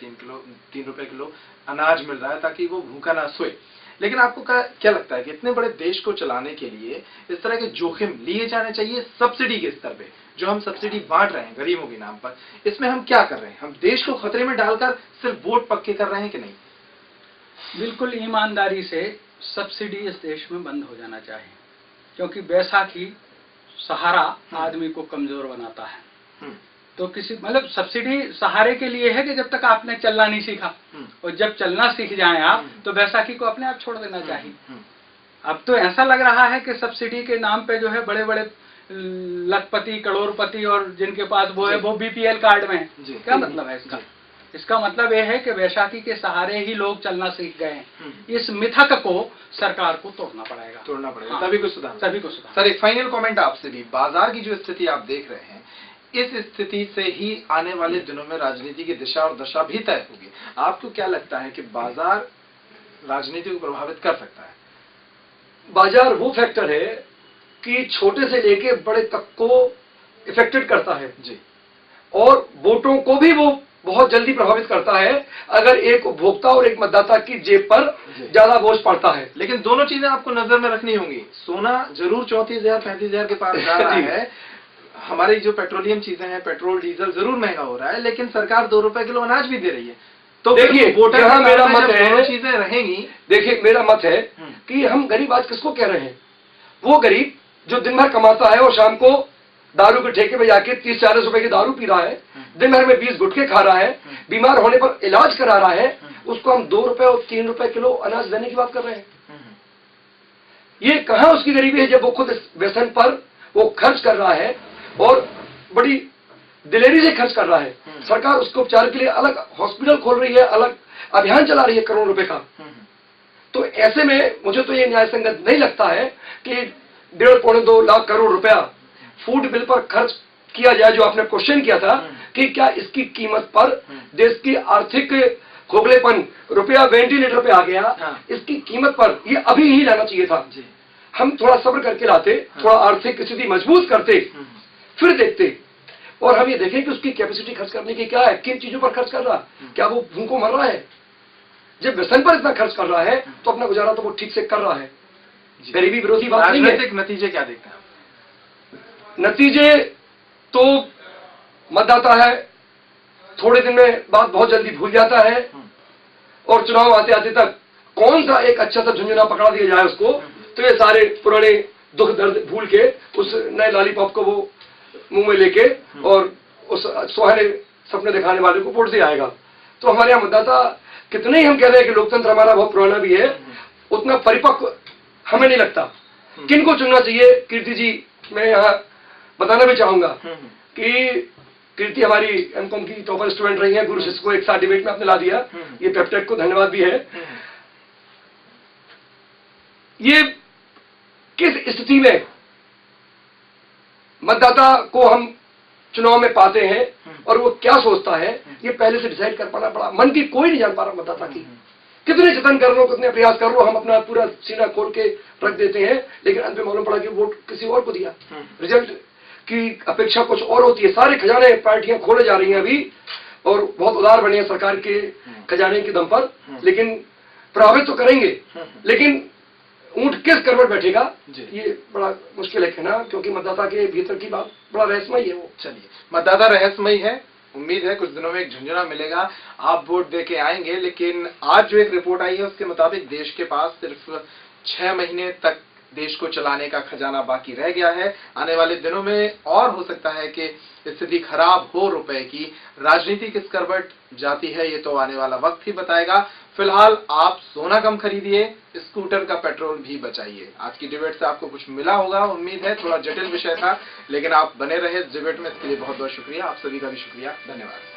3 रुपए किलो अनाज मिल रहा है ताकि वो भूखा ना सोए। लेकिन आपको क्या लगता है कि इतने बड़े देश को चलाने के लिए इस तरह के जोखिम लिए जाने चाहिए सब्सिडी के स्तर पे, जो हम सब्सिडी बांट रहे हैं गरीबों के नाम पर, इसमें हम क्या कर रहे हैं? हम देश को खतरे में डालकर सिर्फ वोट पक्के कर रहे हैं कि नहीं?
बिल्कुल ईमानदारी से सब्सिडी इस देश में बंद हो जाना चाहिए, क्योंकि बैसाखी सहारा आदमी को कमजोर बनाता है। तो किसी मतलब सब्सिडी सहारे के लिए है कि जब तक आपने चलना नहीं सीखा, और जब चलना सीख जाएं आप तो बैसाखी को अपने आप छोड़ देना चाहिए। अब तो ऐसा लग रहा है कि सब्सिडी के नाम पे जो है बड़े बड़े लखपति, करोड़पति और जिनके पास वो है वो BPL कार्ड में है। क्या मतलब है इसका? इसका मतलब यह है कि बैसाखी के सहारे ही लोग चलना सीख गए हैं। इस मिथक को सरकार को तोड़ना पड़ेगा।
हाँ। तभी कुछ सुधार।
सभी को सुधार।
सर, एक फाइनल कमेंट आपसे भी, बाजार की जो स्थिति आप देख रहे हैं, इस स्थिति से ही आने वाले दिनों में राजनीति की दिशा और दशा भी तय होगी। आपको क्या लगता है कि बाजार राजनीति को प्रभावित कर सकता है?
बाजार वो फैक्टर है कि छोटे से लेके बड़े तक को इफेक्टेड करता है
जी,
और वोटों को भी वो बहुत जल्दी प्रभावित करता है अगर एक उपभोक्ता और एक मतदाता की जेब पर ज्यादा बोझ पड़ता है।
लेकिन दोनों चीजें आपको नजर में रखनी होंगी। सोना जरूर 34,000 35,000 के पास जा रहा है, हमारी जो पेट्रोलियम चीजें हैं, पेट्रोल डीजल जरूर महंगा हो रहा है, लेकिन सरकार 2 रुपए किलो अनाज भी दे रही है। तो
देखिए,
वोटर
यहाँ मेरा मत है,
दोनों चीजें रहेंगी।
देखिए मेरा मत है कि हम गरीब आज किसको कह रहे हैं? वो गरीब जो दिन भर कमाता है और शाम को दारू के ठेके पे जाके 30-40 रुपए की दारू पी रहा है, दिन भर में 20 गुटखे खा रहा है, बीमार होने पर इलाज करा रहा है, उसको हम 2 रुपए और 3 रुपए किलो अनाज देने की बात कर रहे हैं। ये कहां उसकी गरीबी है जब वो खुद इस व्यसन पर वो खर्च कर रहा है और बड़ी दिलेरी से खर्च कर रहा है। सरकार उसके उपचार के लिए अलग हॉस्पिटल खोल रही है, अलग अभियान चला रही है करोड़ों रुपए का। तो ऐसे में मुझे तो ये न्याय संगत नहीं लगता है कि 1.5-2 लाख करोड़ रुपया फूड बिल पर खर्च किया जाए, जो आपने क्वेश्चन किया था कि क्या इसकी कीमत पर देश की आर्थिक खोखलेपन रुपया वेंटिलेटर पे आ गया, इसकी कीमत पर ये अभी ही लाना चाहिए था। हम थोड़ा सब्र करके लाते, थोड़ा आर्थिक स्थिति मजबूत करते, फिर देखते और हम ये देखें कि उसकी कैपेसिटी खर्च करने की क्या है, किन चीजों पर खर्च कर रहा, क्या वो भूखों मर रहा है? जब व्यसन पर इतना खर्च कर रहा है तो अपना गुजारा तो वो ठीक से कर रहा है। गरीबी विरोधी बात नहीं है।
नतीजे क्या देखते हैं?
नतीजे तो मतदाता है थोड़े दिन में बात बहुत जल्दी भूल जाता है और चुनाव आते आते तक कौन सा एक अच्छा सा झुंझुना पकड़ा दिया जाए उसको, तो ये सारे पुराने दुख दर्द भूल के उस नए लॉलीपॉप को वो मुंह में लेके और उस सुहाने सपने दिखाने वाले को वोट दे आएगा। तो हमारे यहाँ मतदाता कितने ही हम कह रहे हैं कि लोकतंत्र हमारा बहुत पुराना भी है, उतना परिपक्व हमें नहीं लगता। किनको चुनना चाहिए? कीर्ति जी, मैं यहाँ बताना भी चाहूंगा कि कीर्ति हमारी एमकॉम की टॉपर स्टूडेंट रही है, गुरु शिष्य को एक साथ डिबेट में आपने ला दिया, ये पेप्टेक को धन्यवाद भी है। ये किस स्थिति में मतदाता को हम चुनाव में पाते हैं और वो क्या सोचता है, ये पहले से डिसाइड कर पाना पड़ा। मन की कोई नहीं जान पा रहा मतदाता की। कितने जतन कर लो, कितने प्रयास कर लो, हम अपना पूरा सीना खोल के रख देते हैं, लेकिन अंत में मालूम पड़ा कि वोट किसी और को दिया। रिजल्ट की अपेक्षा कुछ और होती है। सारे खजाने पार्टियां खोले जा रही हैं अभी और बहुत उदार बनी है सरकार के खजाने के दम पर, लेकिन प्रभावित तो करेंगे, लेकिन ऊंट किस करवट बैठेगा ये बड़ा मुश्किल है कहना, क्योंकि मतदाता के भीतर की बात बड़ा रहस्यमय है वो।
चलिए, मतदाता रहस्यमय है, उम्मीद है कुछ दिनों में एक झुंझुना मिलेगा, आप वोट दे के आएंगे। लेकिन आज जो एक रिपोर्ट आई है उसके मुताबिक देश के पास सिर्फ 6 महीने तक देश को चलाने का खजाना बाकी रह गया है। आने वाले दिनों में और हो सकता है कि स्थिति खराब हो, रुपए की राजनीति किस करवट जाती है ये तो आने वाला वक्त ही बताएगा। फिलहाल आप सोना कम खरीदिए, स्कूटर का पेट्रोल भी बचाइए। आज की डिबेट से आपको कुछ मिला होगा, उम्मीद है। थोड़ा जटिल विषय था लेकिन आप बने रहे इस डिबेट में, इसके लिए बहुत बहुत शुक्रिया। आप सभी का भी शुक्रिया, धन्यवाद।